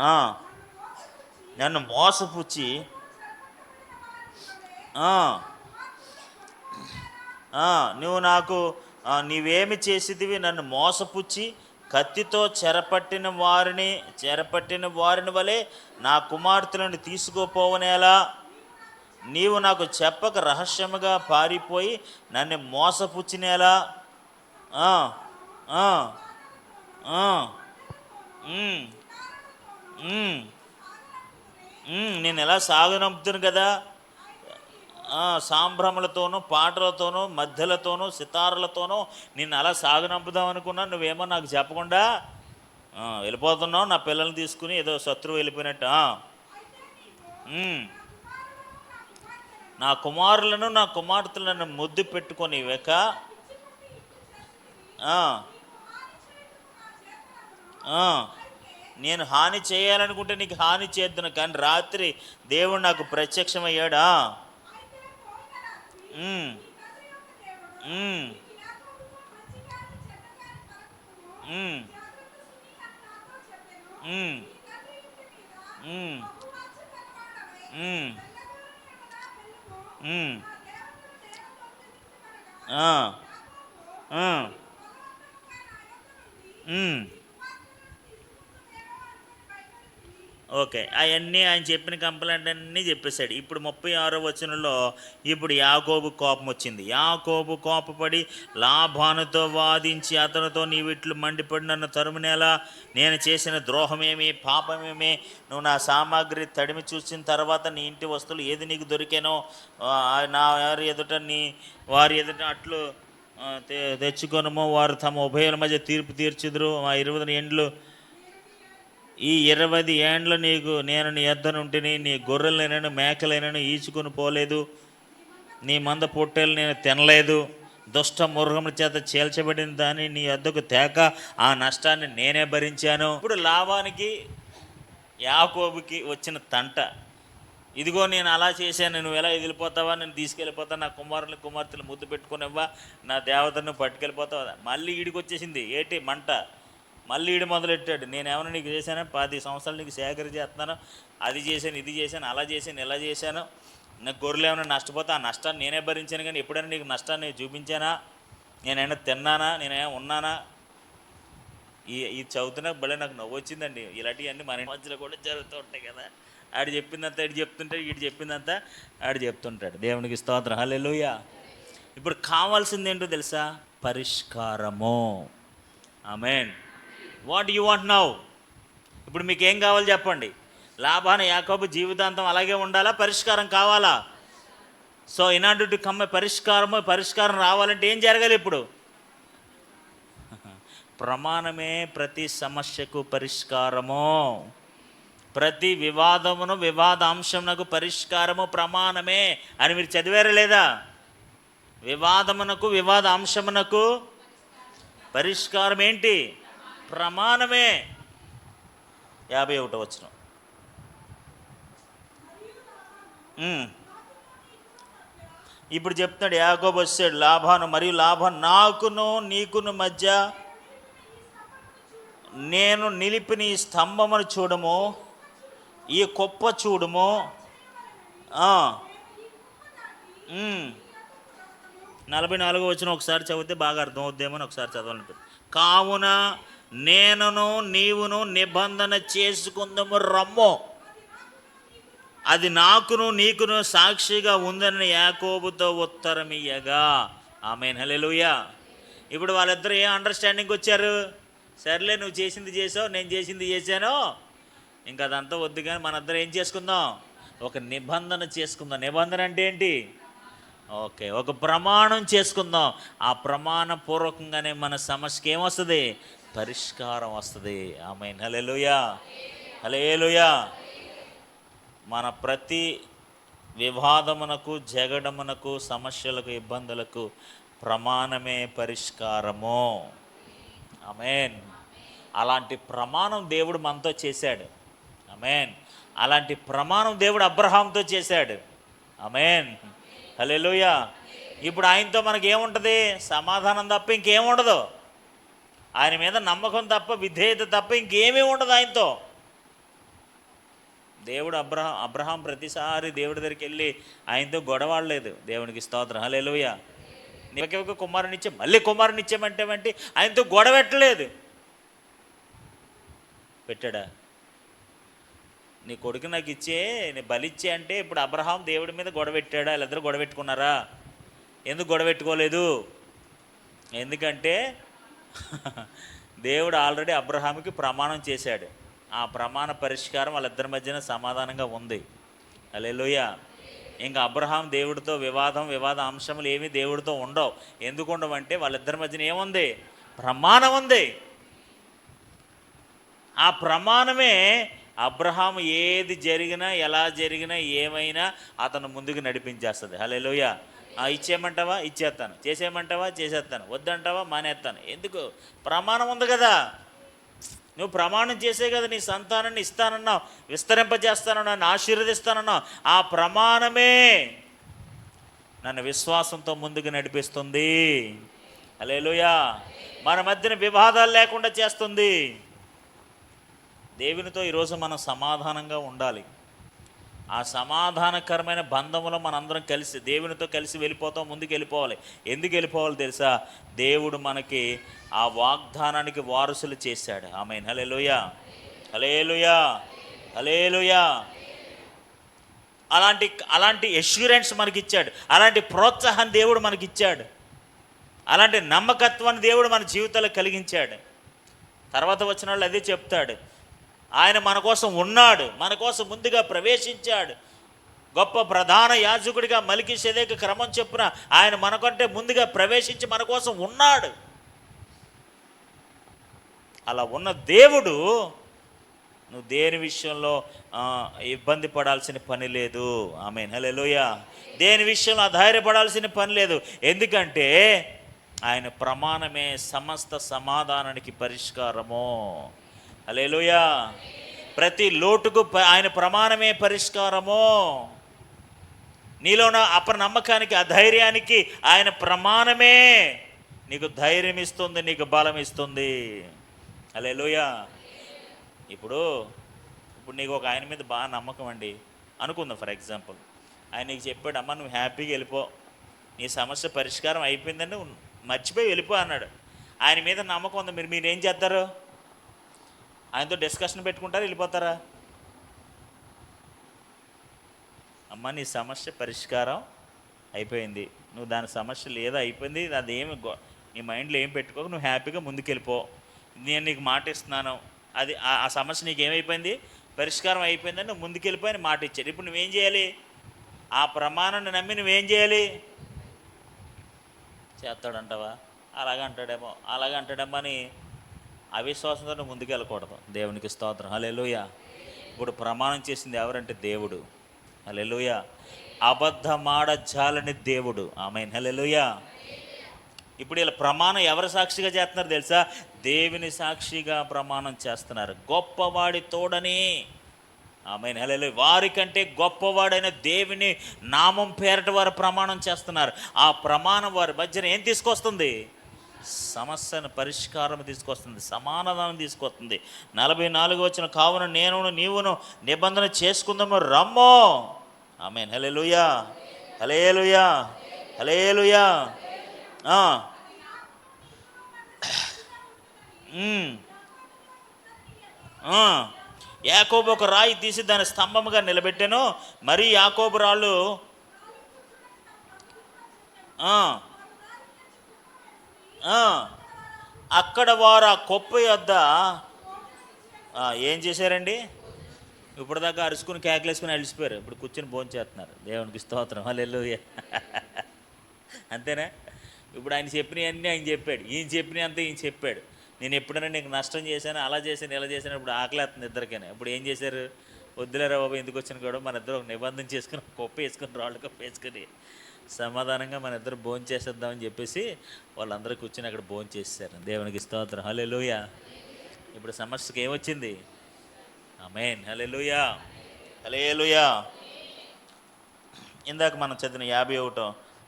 ఆ, నన్ను మోసపుచ్చి నువ్వు నాకు నీవేమి చేసేదివి? నన్ను మోసపుచ్చి కత్తితో చెరపట్టిన వారిని వలె నా కుమార్తెలను తీసుకుపోవనేలా? నీవు నాకు చెప్పక రహస్యముగా పారిపోయి నన్ను మోసపుచ్చినేలా? ఆ, ఆ, ఆ, ఉమ్, ఉమ్, నేను ఎలా సాగనంపుతాను కదా, సాంబ్రములతోనూ, పాటలతోనూ, మధ్యలతోనూ, సితారులతోనూ నిన్ను అలా సాగనంపుదాం అనుకున్నా. నువ్వేమో నాకు చెప్పకుండా వెళ్ళిపోతున్నావు, నా పిల్లల్ని తీసుకుని ఏదో శత్రువు వెళ్ళిపోయినట్టు. నా కుమారులను, నా కుమార్తెలను ముద్దు పెట్టుకొని వెక నేను హాని చేయాలనుకుంటే నీకు హాని చేద్దును, కానీ రాత్రి దేవుడు నాకు ప్రత్యక్షమయ్యాడా. ఓకే, అవన్నీ ఆయన చెప్పిన కంప్లైంట్ అన్నీ చెప్పేశాడు. ఇప్పుడు 36వ వచనంలో ఇప్పుడు యాకోబు కోపం వచ్చింది. యాకోబు కోపపడి లాబానుతో వాదించి అతనితో, నీవిట్లు మండిపడి నన్ను తరుమునేలా? నేను చేసిన ద్రోహమేమి, పాపమేమి? నువ్వు నా సామాగ్రి తడిమి చూసిన తర్వాత నీ ఇంటి వస్తువులు ఏది నీకు దొరికానో నా వారి ఎదుట అట్లు తెచ్చుకొనుము. వారు తమ ఉభయుల మధ్య తీర్పు తీర్చుదురు. ఆ 20 ఏండ్లు, ఈ 20 ఏండ్లు నేను నీ యొద్దనుంటిని. నీ గొర్రెలైనను మేకలైనను ఈచుకొని పోలేదు, నీ మంద పొట్టేలు నేను తినలేదు. దుష్ట మృగముల చేత చీల్చబడిన దాన్ని నీ యొద్దకు తేక ఆ నష్టాన్ని నేనే భరించాను. ఇప్పుడు లాబానికి యాకోబుకి వచ్చిన తంట, ఇదిగో నేను అలా చేశాను, నువ్వు ఎలా వెళ్ళిపోతావా, నేను తీసుకెళ్ళిపోతాను, నా కుమార్తెలు ముద్దు పెట్టుకునివ్వా, నా దేవతను పట్టుకెళ్ళిపోతావా. మళ్ళీ ఈడికి వచ్చేసింది ఏంటి మంట. మళ్ళీ ఈడు మొదలెట్టాడు, నేనేమన్నా నీకు చేశాను, 10 సంవత్సరాలు నీకు సేకరి చేస్తున్నాను, అది చేశాను, ఇది చేశాను, అలా చేశాను, ఇలా చేశాను, నాకు గొర్రెలు ఏమైనా నష్టపోతే ఆ నష్టాన్ని నేనే భరించాను, కానీ ఎప్పుడైనా నీకు నష్టాన్ని చూపించానా, నేనైనా తిన్నానా, నేనైనా ఉన్నానా? ఈ చదువుతున్నా భలే నాకు నవ్వు వచ్చిందండి. ఇలాంటివన్నీ మన మధ్యలో కూడా జరుగుతూ ఉంటాయి కదా. ఆడు చెప్పిందంతా ఇటు చెప్తుంటాడు, ఇటు చెప్పిందంతా ఆడు చెప్తుంటాడు. దేవునికి స్తోత్రం, హల్లెలూయా. ఇప్పుడు కావాల్సింది ఏంటో తెలుసా? పరిష్కారము. ఆమేన్. What you want now? ఇప్పుడు మీకు ఏం కావాలి చెప్పండి. లాబాను యాకోబు జీవితాంతం అలాగే ఉండాలా? పరిష్కారం కావాలా? So in order to come పరిష్కారం రావాలంటే ఏం జరగాలి? ఇప్పుడు ప్రమాణమే ప్రతి సమస్యకు పరిష్కారము, ప్రతి వివాదాంశమునకు పరిష్కారము ప్రమాణమే అని మీరు చదివారా లేదా? వివాదాంశమునకు పరిష్కారం ఏంటి? ప్రమాణమే. 51వ వచనం. ఇప్పుడు చెప్తున్నాడు, యాకోబు వచ్చాడు లాబాను, మరియు లాబాను, నాకును నీకును మధ్య నేను నిలిపిన ఈ స్తంభమును చూడము, ఈ కుప్ప చూడము. 44వ వచనం ఒకసారి చదివితే బాగా అర్థం అవుద్దేమో ఒకసారి చదవాలంటే, కావున నేనును నీవును నిబంధన చేసుకుందాము రమ్ము, అది నాకును నీకును సాక్షిగా ఉందని యాకోబుతో ఉత్తరం ఇయ్యగా. ఆమేన్, హల్లెలూయా. ఇప్పుడు వాళ్ళిద్దరు ఏం అండర్స్టాండింగ్కి వచ్చారు? సర్లే, నువ్వు చేసింది చేసావు, నేను చేసింది చేశాను, ఇంకా అదంతా వద్దు, కానీ మనందరం ఏం చేసుకుందాం? ఒక నిబంధన చేసుకుందాం. నిబంధన అంటే ఏంటి? ఓకే, ఒక ప్రమాణం చేసుకుందాం. ఆ ప్రమాణ పూర్వకంగానే మన సమస్యకి ఏమొస్తుంది? పరిష్కారం వస్తుంది. ఆమేన్, హల్లెలూయా, హల్లెలూయా. మన ప్రతి వివాదమునకు, జగడమునకు, సమస్యలకు, ఇబ్బందులకు ప్రమాణమే పరిష్కారము. ఆమేన్. అలాంటి ప్రమాణం దేవుడు మనతో చేశాడు. ఆమేన్. అలాంటి ప్రమాణం దేవుడు అబ్రహాంతో చేశాడు. ఆమేన్, హల్లెలూయా. ఇప్పుడు ఆయనతో మనకి ఏముంటుంది? సమాధానం తప్ప ఇంకేముండదు. ఆయన మీద నమ్మకం తప్ప, విధేయత తప్ప ఇంకేమీ ఉండదు ఆయనతో. దేవుడు అబ్రహాం ప్రతిసారి దేవుడి దగ్గరికి వెళ్ళి ఆయనతో గొడవడలేదు. దేవునికి స్తోత్రం, హల్లెలూయా. నీకు ఒక కుమారుని ఇచ్చే, మళ్ళీ కుమారుని ఇచ్చామంటే ఆయనతో గొడవ పెట్టలేదు. పెట్టాడా? నీ కొడుకు నాకు ఇచ్చే, నీ బలిచ్చే అంటే ఇప్పుడు అబ్రహాం దేవుడి మీద గొడవ పెట్టాడా? వీళ్ళిద్దరూ గొడవ పెట్టుకున్నారా? ఎందుకు గొడవ పెట్టుకోలేదు? ఎందుకంటే దేవుడు ఆల్రెడీ అబ్రహాంకి ప్రమాణం చేశాడు. ఆ ప్రమాణ పరిష్కారం వాళ్ళిద్దరి మధ్యన సమాధానంగా ఉంది. హల్లెలూయా. ఇంకా అబ్రహాం దేవుడితో వివాద అంశములు ఏమీ దేవుడితో ఉండవు. ఎందుకు ఉండవంటే వాళ్ళిద్దరి మధ్యన ఏముంది? ప్రమాణం ఉంది. ఆ ప్రమాణమే అబ్రహాం ఏది జరిగినా, ఎలా జరిగినా, ఏమైనా అతను ముందుకు నడిపించేస్తుంది. హల్లెలూయా. ఇచ్చేయమంటావా? ఇచ్చేస్తాను. చేసేయమంటావా? చేసేస్తాను. వద్దంటావా? మానేస్తాను. ఎందుకు? ప్రమాణం ఉంది కదా. నువ్వు ప్రమాణం చేసే కదా నీ సంతానాన్ని ఇస్తానన్నావు, విస్తరింపజేస్తానన్నావు, నన్ను ఆశీర్వదిస్తానన్నావు. ఆ ప్రమాణమే నన్ను విశ్వాసంతో ముందుకు నడిపిస్తుంది. హల్లెలూయా. మన మధ్యన వివాదాలు లేకుండా చేస్తుంది. దేవునితో ఈరోజు మనం సమాధానంగా ఉండాలి. ఆ సమాధానకరమైన బంధంలో మనందరం కలిసి దేవునితో కలిసి వెళ్ళిపోతాం, ముందుకు వెళ్ళిపోవాలి. ఎందుకు వెళ్ళిపోవాలి తెలుసా? దేవుడు మనకి ఆ వాగ్దానానికి వారసులు చేశాడు. ఆమేన్, హల్లెలూయా, హల్లెలూయా, హల్లెలూయా. అలాంటి ఎష్యూరెన్స్ మనకిచ్చాడు. అలాంటి ప్రోత్సాహం దేవుడు మనకిచ్చాడు. అలాంటి నమ్మకత్వాన్ని దేవుడు మన జీవితాల్లో కలిగించాడు. తర్వాత వచ్చిన వాళ్ళు అదే చెప్తాడు, ఆయన మన కోసం ఉన్నాడు, మన కోసం ముందుగా ప్రవేశించాడు. గొప్ప ప్రధాన యాజకుడిగా మల్కీషెదెకు క్రమం చొప్పున ఆయన మనకంటే ముందుగా ప్రవేశించి మన కోసం ఉన్నాడు. అలా ఉన్న దేవుడు నువ్వు దేని విషయంలో ఇబ్బంది పడాల్సిన పని లేదు. ఆమేన్, హల్లెలూయా. దేని విషయంలో అధైర్యపడాల్సిన పని లేదు. ఎందుకంటే ఆయన ప్రమాణమే సమస్త సమాధానానికి పరిష్కారము. హల్లెలూయా. ప్రతి లోటుకు ఆయన ప్రమాణమే పరిష్కారము. నీలో ఉన్న అపనమ్మకానికి, అధైర్యానికి ఆయన ప్రమాణమే నీకు ధైర్యం ఇస్తుంది, నీకు బలం ఇస్తుంది. హల్లెలూయా. ఇప్పుడు ఇప్పుడు నీకు ఒక ఆయన మీద బాగా నమ్మకం అండి అనుకుందాం. ఫర్ ఎగ్జాంపుల్ ఆయన నీకు చెప్పాడు, అమ్మ నువ్వు హ్యాపీగా వెళ్ళిపో, నీ సమస్య పరిష్కారం అయిపోయిందని మర్చిపోయి వెళ్ళిపో అన్నాడు. ఆయన మీద నమ్మకం ఉంది. మీరేం చేస్తారు? ఆయనతో డిస్కషన్ పెట్టుకుంటారా, వెళ్ళిపోతారా? అమ్మ నీ సమస్య పరిష్కారం అయిపోయింది, నువ్వు దాని సమస్య లేదా అయిపోయింది, అదేమి నీ మైండ్లో ఏం పెట్టుకోక నువ్వు హ్యాపీగా ముందుకెళ్ళిపో, నేను నీకు మాట ఇస్తున్నాను, అది ఆ సమస్య నీకేమైపోయింది, పరిష్కారం అయిపోయిందని నువ్వు ముందుకెళ్ళిపోయి మాట ఇచ్చాడు. ఇప్పుడు నువ్వేం చేయాలి? ఆ ప్రమాణాన్ని నమ్మి నువ్వేం చేయాలి? చేస్తాడంటావా? అలాగంటాడేమో అని అవిశ్వాసంతో నువ్వు ముందుకెళ్ళకూడదు. దేవునికి స్తోత్రం. హల్లెలూయా. ఇప్పుడు ప్రమాణం చేసింది ఎవరంటే దేవుడు. హల్లెలూయా. అబద్ధమాడజాలని దేవుడు. ఆమేన్. హల్లెలూయా. ఇప్పుడు ఇలా ప్రమాణం ఎవరు సాక్షిగా చేస్తున్నారు తెలుసా? దేవుని సాక్షిగా ప్రమాణం చేస్తున్నారు. గొప్పవాడి తోడని. ఆమేన్. హల్లెలూయా. వారికంటే గొప్పవాడైన దేవుని నామం పేరట వారు ప్రమాణం చేస్తున్నారు. ఆ ప్రమాణం వారి మధ్యన ఏం తీసుకొస్తుంది? సమస్యను పరిష్కారం తీసుకొస్తుంది, సమాధానం తీసుకొస్తుంది. 44 వచ్చిన కావున నేను నీవును నిబంధన చేసుకుందాము రమ్మో. ఆమేన్. హల్లెలూయా. హల్లెలూయా. హల్లెలూయా. యాకోబు ఒక రాయి తీసి దాని స్తంభముగా నిలబెట్టాను. మరి యాకోబు రాళ్ళు అక్కడ వారు ఆ కొప్ప యొద్ద ఏం చేశారండి? ఇప్పుడు దాకా అరుచుకుని కేకలేసుకుని అలిసిపోయారు, ఇప్పుడు కూర్చొని భోజనం చేస్తున్నారు. దేవునికి స్తోత్రం. హల్లెలూయా. అంతేనా? ఇప్పుడు ఆయన చెప్పినవన్నీ ఆయన చెప్పాడు, ఈయన చెప్పినవి అంతా ఈయన చెప్పాడు. నేను ఎప్పుడైనా నీకు నష్టం చేశాను, అలా చేశాను, ఇలా చేశాను. ఇప్పుడు ఆకలేస్తుంది ఇద్దరికైనా. ఇప్పుడు ఏం చేశారు? వద్దులేరా బాబు, ఎందుకు వచ్చిన కూడా మన ఇద్దరు ఒక నిబంధన చేసుకుని కొప్ప వేసుకుని రాళ్ళు కొప్ప వేసుకుని సమాధానంగా మన ఇద్దరు భోజనం చేసేద్దామని చెప్పేసి వాళ్ళందరూ కూర్చొని అక్కడ భోజనం చేసేసారు. దేవునికి స్తోత్రం. హల్లెలూయా. ఇప్పుడు సమస్యకి ఏమొచ్చింది? ఆమేన్. హల్లెలూయా. హల్లెలూయా. ఇందాక మనం చదివిన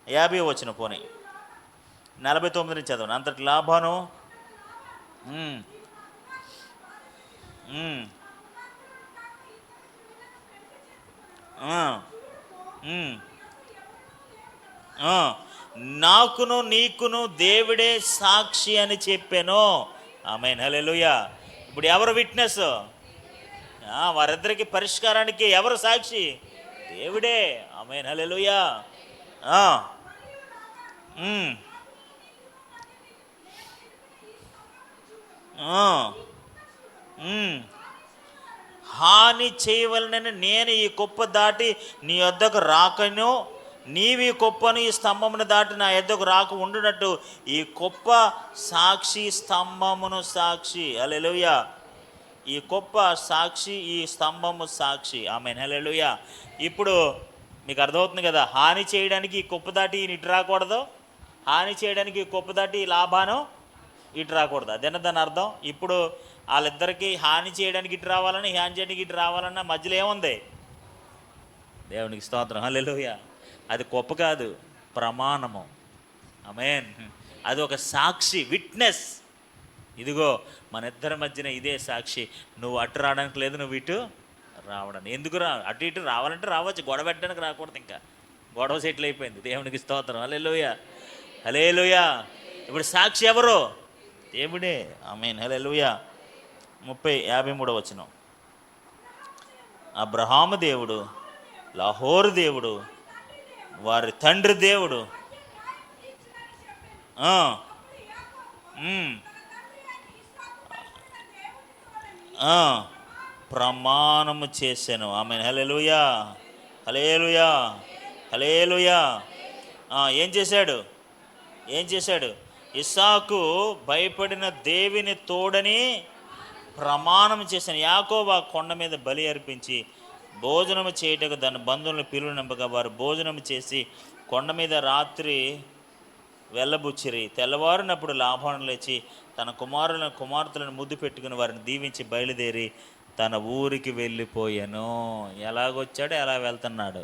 50 వచ్చిన పోనీ 49 చదవండి. అంతటి లాభాను నాకును నీకును దేవుడే సాక్షి అని చెప్పాను. ఆమేన్. హల్లెలూయా. ఇప్పుడు ఎవరు విట్నెస్? వారిద్దరికి పరిష్కారానికి ఎవరు సాక్షి? దేవుడే. ఆమేన్. హల్లెలూయా. హాని చేయవలనని నేను ఈ కుప్ప దాటి నీ యొద్దకు రాకను, నీవి కుప్పను ఈ స్తంభమును దాటి నా యొద్దకు రాక ఉండునట్టు ఈ కుప్ప సాక్షి, స్తంభమును సాక్షి. హల్లెలూయా. ఈ కుప్ప సాక్షి, ఈ స్తంభము సాక్షి. ఆమేన్. హల్లెలూయా. ఇప్పుడు మీకు అర్థమవుతుంది కదా, హాని చేయడానికి ఈ కుప్ప దాటి ఇటు రాకూడదు, హాని చేయడానికి ఈ కుప్ప దాటి లాభాను ఇటు రాకూడదు. అదేనా దాని అర్థం? ఇప్పుడు వాళ్ళిద్దరికీ హాని చేయడానికి ఇటు రావాలని, హాని చేయడానికి ఇటు రావాలన్న మధ్యలో ఏముంది? దేవునికి స్తోత్రం. హల్లెలూయా. అది కుప్ప కాదు, ప్రమాణము. ఆమేన్. అది ఒక సాక్షి, విట్నెస్. ఇదిగో మన ఇద్దరి మధ్యన ఇదే సాక్షి. నువ్వు అటు రావడానికి లేదు, నువ్వు ఇటు రావడానికి. ఎందుకు అటు ఇటు రావాలంటే రావచ్చు, గొడవ పెట్టడానికి రాకూడదు. ఇంకా గొడవ సెటిల్ అయిపోయింది. దేవునికి స్తోత్రం. హల్లెలూయా. హల్లెలూయా. ఇప్పుడు సాక్షి ఎవరు? దేవుడే. ఆమేన్. హల్లెలూయా. 53 వచనం. అబ్రహాము దేవుడు, లాహోరు దేవుడు, వారి తండ్రి దేవుడు ప్రమాణము చేశాను. ఆమేన్. హల్లెలూయా. హల్లెలూయా. హల్లెలూయా. ఏం చేశాడు? ఇస్సాకు భయపడిన దేవుని తోడని ప్రమాణం చేశాను. యాకోబు ఆ కొండ మీద బలి అర్పించి భోజనము చేయటకు దాని బంధువులను పిలువనంపగా వారు భోజనం చేసి కొండ మీద రాత్రి వెళ్ళబుచ్చిరి. తెల్లవారినప్పుడు లాభాను లేచి తన కుమార్తెలను ముద్దు పెట్టుకుని వారిని దీవించి బయలుదేరి తన ఊరికి వెళ్ళిపోయాను. ఎలాగొచ్చాడు, ఎలా వెళ్తున్నాడు?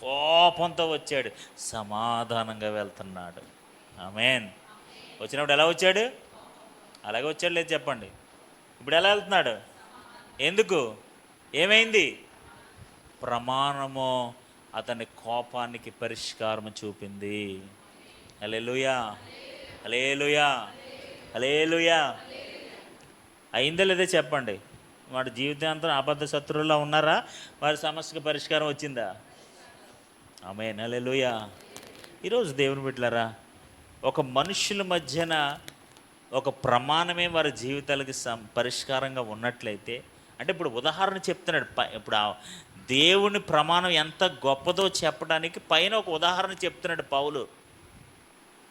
కోపంతో వచ్చాడు, సమాధానంగా వెళ్తున్నాడు. ఆమేన్. వచ్చినప్పుడు ఎలా వచ్చాడు? అలాగే వచ్చాడు లేదు చెప్పండి. ఇప్పుడు ఎలా వెళ్తున్నాడు? ఎందుకు? ఏమైంది? ప్రమాణము అతని కోపానికి పరిష్కారం చూపింది. హల్లెలూయా, హల్లెలూయా, హల్లెలూయా. అయిందా లేదా చెప్పండి. వాడి జీవితాంతం అబద్ధ శత్రువుల్లో ఉన్నారా? వారి సమస్యకు పరిష్కారం వచ్చిందా? ఆమేన్, హల్లెలూయా. ఈరోజు దేవుని బిడ్డలారా, ఒక మనుషుల మధ్యన ఒక ప్రమాణమే వారి జీవితాలకి పరిష్కారంగా ఉన్నట్లయితే, అంటే ఇప్పుడు ఉదాహరణ చెప్తున్నాడు. ఇప్పుడు ఆ దేవుని ప్రమాణం ఎంత గొప్పదో చెప్పడానికి పైన ఒక ఉదాహరణ చెప్తున్నాడు పౌలు.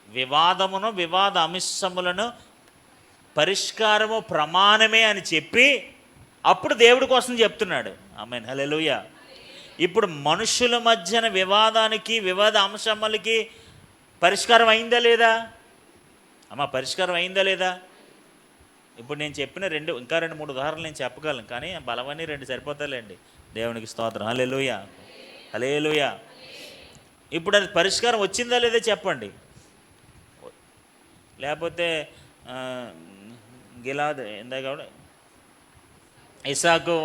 వివాదమును, వివాద అంశములను పరిష్కారము ప్రమాణమే అని చెప్పి అప్పుడు దేవుడి కోసం చెప్తున్నాడు. ఆమేన్, హల్లెలూయా. ఇప్పుడు మనుషుల మధ్యన వివాదానికి, వివాద అంశములకి పరిష్కారం అయిందా లేదా? పరిష్కారం అయిందా లేదా? ఇప్పుడు నేను చెప్పిన ఇంకా రెండు మూడు ఉదాహరణలు నేను చెప్పగలను, కానీ బలమని 2 సరిపోతాయిలేండి. దేవునికి స్తోత్రం. హల్లెలూయా, హల్లెలూయా. ఇప్పుడు అది పరిష్కారం వచ్చిందా లేదా చెప్పండి. లేకపోతే గిలాద్ ఇందాక ఇసాకు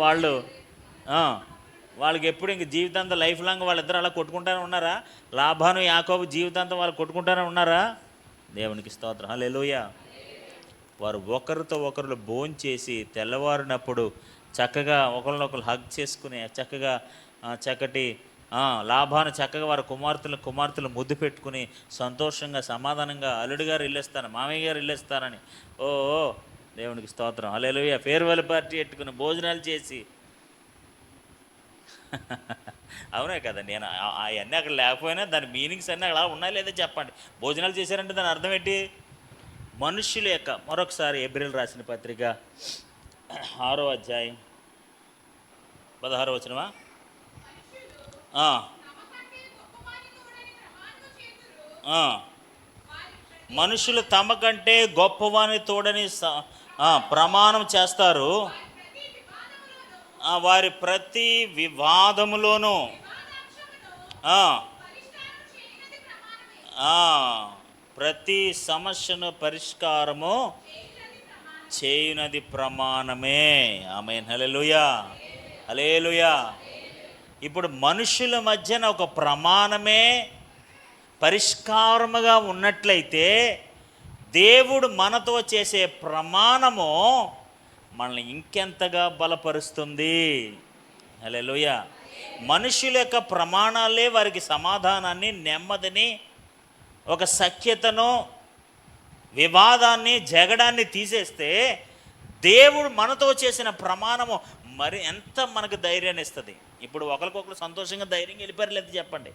వాళ్ళకి ఎప్పుడు ఇంక జీవితాంతం లైఫ్ లాంగ్ వాళ్ళిద్దరు అలా కొట్టుకుంటానే ఉన్నారా? లాబాను యాకోబు జీవితాంతం వాళ్ళు కొట్టుకుంటానే ఉన్నారా? దేవునికి స్తోత్రం. హల్లెలూయా. వారు ఒకరితో ఒకరు భోంచేసి తెల్లవారినప్పుడు చక్కగా ఒకరినొకరు హగ్ చేసుకుని చక్కగా చక్కటి లాభాన్ని చక్కగా వారి కుమార్తెలు ముద్దు పెట్టుకుని సంతోషంగా సమాధానంగా అల్లుడి గారు ఇల్లేస్తాను, మామయ్య గారు ఇల్లేస్తానని దేవునికి స్తోత్రం. హల్లెలూయా. ఫేర్వెల్ పార్టీ పెట్టుకుని భోజనాలు చేసి అవునే కదా. నేను అవన్నీ అక్కడ లేకపోయినా దాని మీనింగ్స్ అన్నీ అలా ఉన్నాయి లేదా చెప్పండి. భోజనాలు చేశారంటే దాని అర్థం ఏంటి? మనుషుల యొక్క మరొకసారి హెబ్రీయులకు రాసిన పత్రిక 6వ అధ్యాయం 16వ వచనమా? మనుషులు తమ కంటే గొప్పవాని తోడని ప్రమాణం చేస్తారు. వారి ప్రతి వివాదములోనూ ప్రతి సమస్యను పరిష్కారము చేయునది ప్రమాణమే. ఆమేన్, హల్లెలూయా, హల్లెలూయా. ఇప్పుడు మనుషుల మధ్యన ఒక ప్రమాణమే పరిష్కారముగా ఉన్నట్లయితే దేవుడు మనతో చేసే ప్రమాణము మనల్ని ఇంకెంతగా బలపరుస్తుంది. హల్లెలూయా. మనుషుల యొక్క ప్రమాణాలే వారికి సమాధానాన్ని, నెమ్మదిని, ఒక సఖ్యతను, వివాదాన్ని, జగడాన్ని తీసేస్తే దేవుడు మనతో చేసిన ప్రమాణము మరి ఎంత మనకు ధైర్యాన్ని ఇస్తుంది. ఇప్పుడు ఒకరికొకరు సంతోషంగా ధైర్యంగా వెళ్ళిపోయారు లేదు చెప్పండి.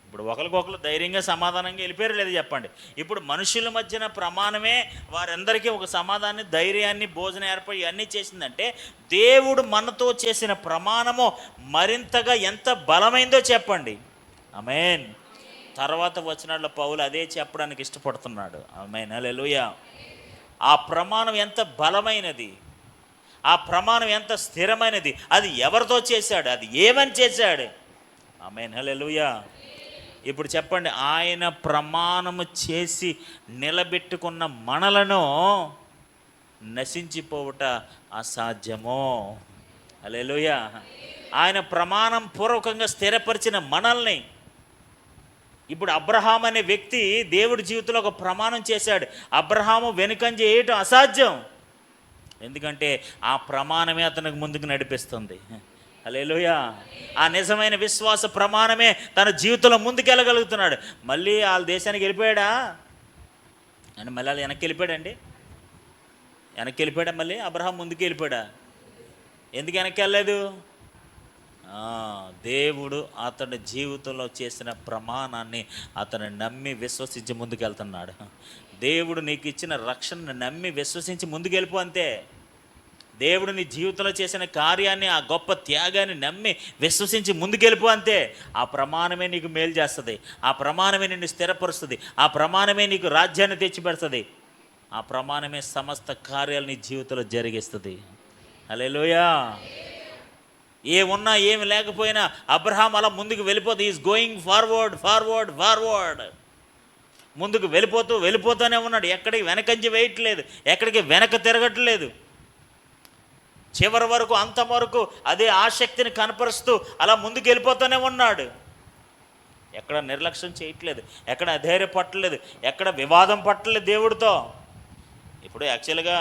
ఇప్పుడు ఒకరికొకరు ధైర్యంగా సమాధానంగా వెళ్ళిపోయారు లేదు చెప్పండి. ఇప్పుడు మనుషుల మధ్యన ప్రమాణమే వారందరికీ ఒక సమాధానాన్ని, ధైర్యాన్ని, భోజనం ఏర్పడి ఇవన్నీ చేసిందంటే దేవుడు మనతో చేసిన ప్రమాణము మరింతగా ఎంత బలమైందో చెప్పండి. ఆమేన్. తర్వాత వచనాల్లో పౌలు అదే చెప్పడానికి ఇష్టపడుతున్నాడు. ఆమేన్, హల్లెలూయా. ఆ ప్రమాణం ఎంత బలమైనది, ఆ ప్రమాణం ఎంత స్థిరమైనది, అది ఎవరితో చేశాడు, అది ఏమని చేశాడు. ఆమేన్, హల్లెలూయా. ఇప్పుడు చెప్పండి, ఆయన ప్రమాణము చేసి నిలబెట్టుకున్న మనలను నశించిపోవుట అసాధ్యమో. హల్లెలూయా. ఆయన ప్రమాణం పూర్వకంగా స్థిరపరిచిన మనల్ని ఇప్పుడు అబ్రహాం అనే వ్యక్తి దేవుడి జీవితంలో ఒక ప్రమాణం చేశాడు. అబ్రహాము వెనుకంజ చేయటం అసాధ్యం, ఎందుకంటే ఆ ప్రమాణమే అతనికి ముందుకు నడిపిస్తుంది. హల్లెలూయా. ఆ నిజమైన విశ్వాస ప్రమాణమే తన జీవితంలో ముందుకెళ్ళగలుగుతున్నాడు. మళ్ళీ వాళ్ళ దేశానికి వెళ్ళిపోయాడా అని మళ్ళీ వాళ్ళు వెనక్కి వెళ్ళిపోయాడండి? వెనక్కి వెళ్ళిపోయాడా? మళ్ళీ అబ్రహాం ముందుకు వెళ్ళిపోయాడా? ఎందుకు వెనక్కి వెళ్ళలేదు? దేవుడు అతని జీవితంలో చేసిన ప్రమాణాన్ని అతను నమ్మి విశ్వసించి ముందుకెళ్తున్నాడు. దేవుడు నీకు ఇచ్చిన రక్షణను నమ్మి విశ్వసించి ముందుకెళ్ళిపో అంతే. దేవుడు నీ జీవితంలో చేసిన కార్యాన్ని, ఆ గొప్ప త్యాగాన్ని నమ్మి విశ్వసించి ముందుకెళ్ళిపో అంతే. ఆ ప్రమాణమే నీకు మేలు చేస్తుంది, ఆ ప్రమాణమే నిన్ను స్థిరపరుస్తుంది, ఆ ప్రమాణమే నీకు రాజ్యాన్ని తెచ్చిపెడుతుంది, ఆ ప్రమాణమే సమస్త కార్యాలు నీ జీవితంలో జరిగిస్తుంది. హల్లెలూయా. ఏమున్నా ఏమి లేకపోయినా అబ్రహాం అలా ముందుకు వెళ్ళిపోతే is going forward forward forward, ముందుకు వెళ్ళిపోతూనే ఉన్నాడు. ఎక్కడికి వెనకంజి వేయట్లేదు, ఎక్కడికి వెనక తిరగట్లేదు. చివరి వరకు, అంతవరకు అదే ఆసక్తిని కనపరుస్తూ అలా ముందుకు వెళ్ళిపోతూనే ఉన్నాడు. ఎక్కడ నిర్లక్ష్యం చేయట్లేదు, ఎక్కడ అధైర్యపట్టలేదు, ఎక్కడ వివాదం పట్టలేదు దేవుడితో. ఇప్పుడు యాక్చువల్గా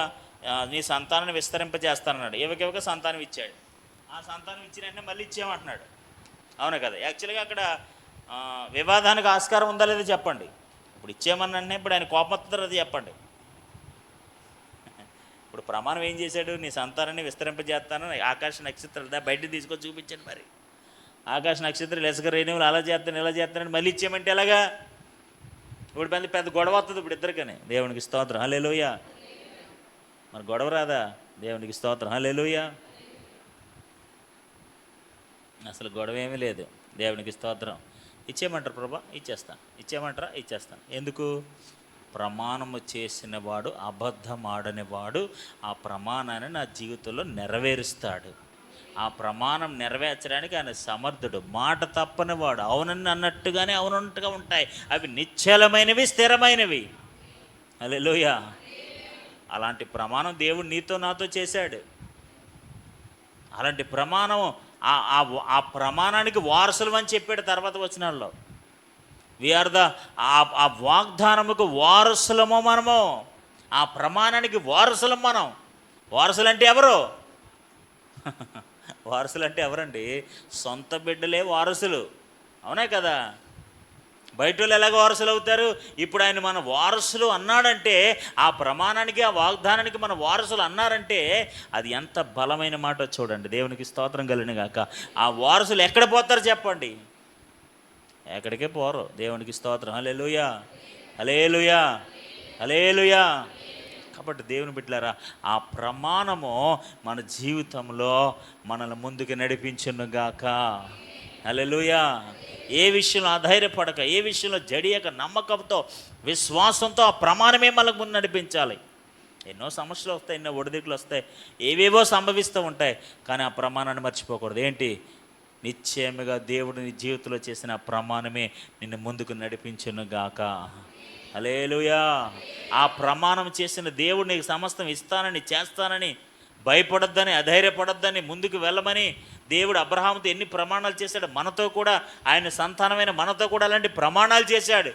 నీ సంతానాన్ని విస్తరింపజేస్తానన్నాడు, ఇవ్వకివ్వక సంతానం ఇచ్చాడు. ఆ సంతానం ఇచ్చిన వెంటనే మళ్ళీ ఇచ్చేయమంటున్నాడు. అవును కదా? యాక్చువల్గా అక్కడ వివాదానికి ఆస్కారం ఉందా లేదా చెప్పండి. ఇప్పుడు ఇచ్చేయమన్నంటే ఇప్పుడు ఆయన కోపం వస్తుందో అది చెప్పండి. ఇప్పుడు ప్రమాణం ఏం చేశాడు? నీ సంతానాన్ని విస్తరింపజేస్తాను, ఆకాశ నక్షత్రాలు బయట తీసుకొని చూపించాను. మరి ఆకాశ నక్షత్రాలు ఇసుక రేణువులు అలా చేస్తాను ఇలా చేస్తానని మళ్ళీ ఇచ్చేయమంటే ఎలాగా? ఇప్పుడు పెద్ద గొడవ వస్తుంది ఇప్పుడు ఇద్దరికని. దేవునికి స్తోత్రం, హల్లెలూయా. మరి గొడవ రాదా? దేవునికి స్తోత్రం, హల్లెలూయా. అసలు గొడవ ఏమీ లేదు. దేవునికి స్తోత్రం. ఇచ్చేయమంటారు ప్రభా, ఇచ్చేస్తాను. ఇచ్చేయమంటారా? ఇచ్చేస్తాను. ఎందుకు? ప్రమాణము చేసిన వాడు, అబద్ధం ఆడని వాడు ఆ ప్రమాణాన్ని నా జీవితంలో నెరవేరుస్తాడు. ఆ ప్రమాణం నెరవేర్చడానికి ఆయన సమర్థుడు. మాట తప్పని వాడు. అవునని అన్నట్టుగానే అవునన్నట్టుగా ఉంటాయి. అవి నిశ్చలమైనవి, స్థిరమైనవి. హల్లెలూయా. అలాంటి ప్రమాణం దేవుడు నీతో నాతో చేశాడు. అలాంటి ప్రమాణం ఆ ప్రమాణానికి వారసులు అని చెప్పాడు తర్వాత వచనాల్లో. వీఆర్ ఆ వాగ్దానముకు వారసులము మనము. ఆ ప్రమాణానికి వారసులం మనం. వారసులు అంటే ఎవరు? వారసులు అంటే ఎవరండి? సొంత బిడ్డలే వారసులు. అవునా కదా? బయట వాళ్ళు ఎలాగ వారసులు అవుతారు? ఇప్పుడు ఆయన మన వారసులు అన్నాడంటే, ఆ ప్రమాణానికి ఆ వాగ్దానానికి మన వారసులు అన్నారంటే అది ఎంత బలమైన మాట చూడండి. దేవునికి స్తోత్రం కలిగిన గాక. ఆ వారసులు ఎక్కడ పోతారు చెప్పండి? ఎక్కడికే పోరు. దేవునికి స్తోత్రం, హల్లెలూయా, హల్లెలూయా, హల్లెలూయా. కాబట్టి దేవుని బిడ్డలారా, ఆ ప్రమాణము మన జీవితంలో మనల్ని ముందుకు నడిపించునుగాక. హల్లెలూయా. ఏ విషయంలో అధైర్యపడక, ఏ విషయంలో జడియక, నమ్మకంతో, విశ్వాసంతో ఆ ప్రమాణమే మనకు ముందు నడిపించాలి. ఎన్నో సమస్యలు వస్తాయి, ఎన్నో ఒడిదుడుకులు వస్తాయి, ఏవేవో సంభవిస్తూ ఉంటాయి. కానీ ఆ ప్రమాణాన్ని మర్చిపోకూడదు. ఏంటి? నిశ్చయముగా దేవుడు నీ జీవితంలో చేసిన ప్రమాణమే నిన్ను ముందుకు నడిపించునుగాక. హల్లెలూయా. ఆ ప్రమాణం చేసిన దేవుడు నీకు సమస్తం ఇస్తానని, చేస్తానని, భయపడొద్దని, అధైర్యపడొద్దని, ముందుకు వెళ్ళమని దేవుడు అబ్రహాముతో ఎన్ని ప్రమాణాలు చేశాడు. మనతో కూడా, ఆయన సంతానమైన మనతో కూడా అలాంటి ప్రమాణాలు చేశాడు.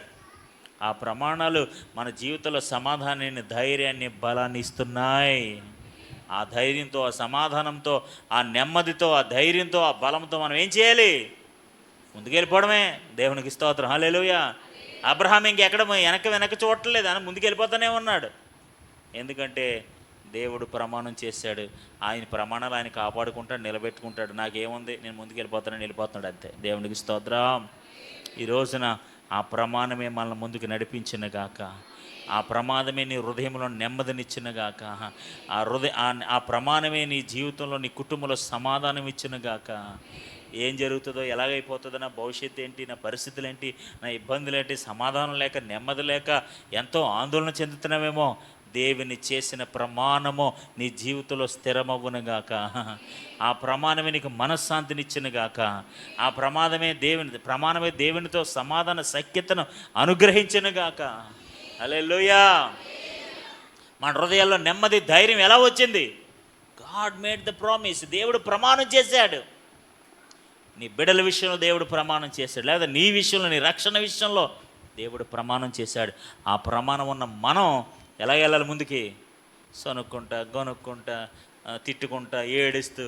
ఆ ప్రమాణాలు మన జీవితంలో సమాధానాన్ని, ధైర్యాన్ని, బలాన్ని ఇస్తున్నాయి. ఆ ధైర్యంతో, ఆ సమాధానంతో, ఆ నెమ్మదితో, ఆ ధైర్యంతో, ఆ బలంతో మనం ఏం చేయాలి? ముందుకెళ్ళిపోవడమే. దేవునికి స్తోత్రం, హల్లెలూయా. అబ్రహాం ఇంకెక్కడ వెనక చూడట్లేదు, అని ముందుకెళ్ళిపోతూనే ఉన్నాడు. ఎందుకంటే దేవుడు ప్రమాణం చేశాడు. ఆయన ప్రమాణాలు ఆయన కాపాడుకుంటాడు, నిలబెట్టుకుంటాడు. నాకేముంది, నేను ముందుకు వెళ్ళిపోతున్నాడు అంతే. దేవునికి స్తోత్రం. ఈ రోజున ఆ ప్రమాణమే మనల్ని ముందుకు నడిపించినగాక. ఆ ప్రమాదమే నీ హృదయంలో నెమ్మదినిచ్చినగాక. ఆ ప్రమాణమే నీ జీవితంలో, నీ కుటుంబంలో సమాధానం ఇచ్చినగాక. ఏం జరుగుతుందో, ఎలాగైపోతుందో, నా భవిష్యత్తు ఏంటి, నా పరిస్థితులు ఏంటి, నా ఇబ్బందులు ఏంటి, సమాధానం లేక, నెమ్మది లేక ఎంతో ఆందోళన చెందుతున్నావేమో, దేవుని చేసిన ప్రమాణము నీ జీవితంలో స్థిరమవ్వునుగాక. ఆ ప్రమాణమే నీకు మనశ్శాంతినిచ్చినగాక. ఆ ప్రమాణమే దేవునితో సమాధాన సఖ్యతను అనుగ్రహించునుగాక. హల్లెలూయా. మన హృదయాల్లో నెమ్మది, ధైర్యం ఎలా వచ్చింది? God made the promise. దేవుడు ప్రమాణం చేశాడు. నీ బిడ్డల విషయంలో దేవుడు ప్రమాణం చేశాడు, లేదా నీ విషయంలో, నీ రక్షణ విషయంలో దేవుడు ప్రమాణం చేశాడు. ఆ ప్రమాణం ఉన్న మనం ఎలా వెళ్ళాలి ముందుకి? సనుక్కుంటా, గొనుక్కుంటా, తిట్టుకుంటా, ఏడుస్తూ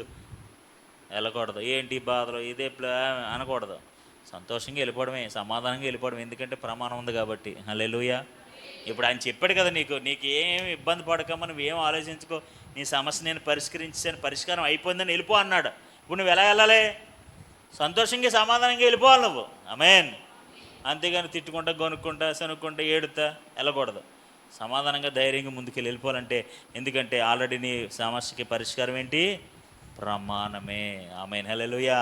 వెళ్ళకూడదు. ఏంటి బాధలు, ఇదే అనకూడదు. సంతోషంగా వెళ్ళిపోవడమే, సమాధానంగా వెళ్ళిపోవడం. ఎందుకంటే ప్రమాణం ఉంది కాబట్టి. హల్లెలూయా. ఇప్పుడు ఆయన చెప్పాడు కదా, నీకు ఏమి ఇబ్బంది పడకమ్మా, నువ్వేం ఆలోచించుకో, నీ సమస్య నేను పరిష్కరించాను, పరిష్కారం అయిపోయిందని వెళ్ళిపో అన్నాడు. ఇప్పుడు నువ్వు ఎలా వెళ్ళాలి? సంతోషంగా, సమాధానంగా వెళ్ళిపోవాలి నువ్వు. ఆమేన్. అంతేగాని తిట్టుకుంటా, గొనుక్కుంటా, సనుక్కుంటా, ఏడుతా వెళ్ళకూడదు. సమాధానంగా, ధైర్యంగా ముందుకెళ్ళి వెళ్ళిపోవాలంటే, ఎందుకంటే ఆల్రెడీ నీ సమస్యకి పరిష్కారం ఏంటి? ప్రమాణమే. ఆమేన్, హల్లెలూయా.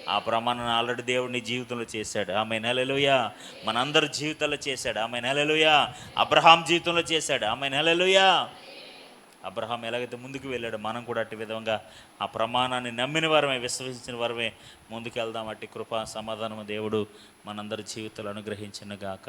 ఆ ప్రమాణాన్ని ఆల్రెడీ దేవుడు నీ జీవితంలో చేశాడు. ఆమేన్, హల్లెలూయా. మనందరి జీవితాల్లో చేశాడు. ఆమేన్, హల్లెలూయా. అబ్రహాం జీవితంలో చేశాడు. ఆమేన్, హల్లెలూయా. అబ్రహాం ఎలాగైతే ముందుకు వెళ్ళాడు, మనం కూడా అట్టి విధంగా ఆ ప్రమాణాన్ని నమ్మిన వారమే, విశ్వసించిన వారమే ముందుకు వెళ్దాం. అట్టి కృపా సమాధానము దేవుడు మనందరి జీవితాలు అనుగ్రహించునుగాక.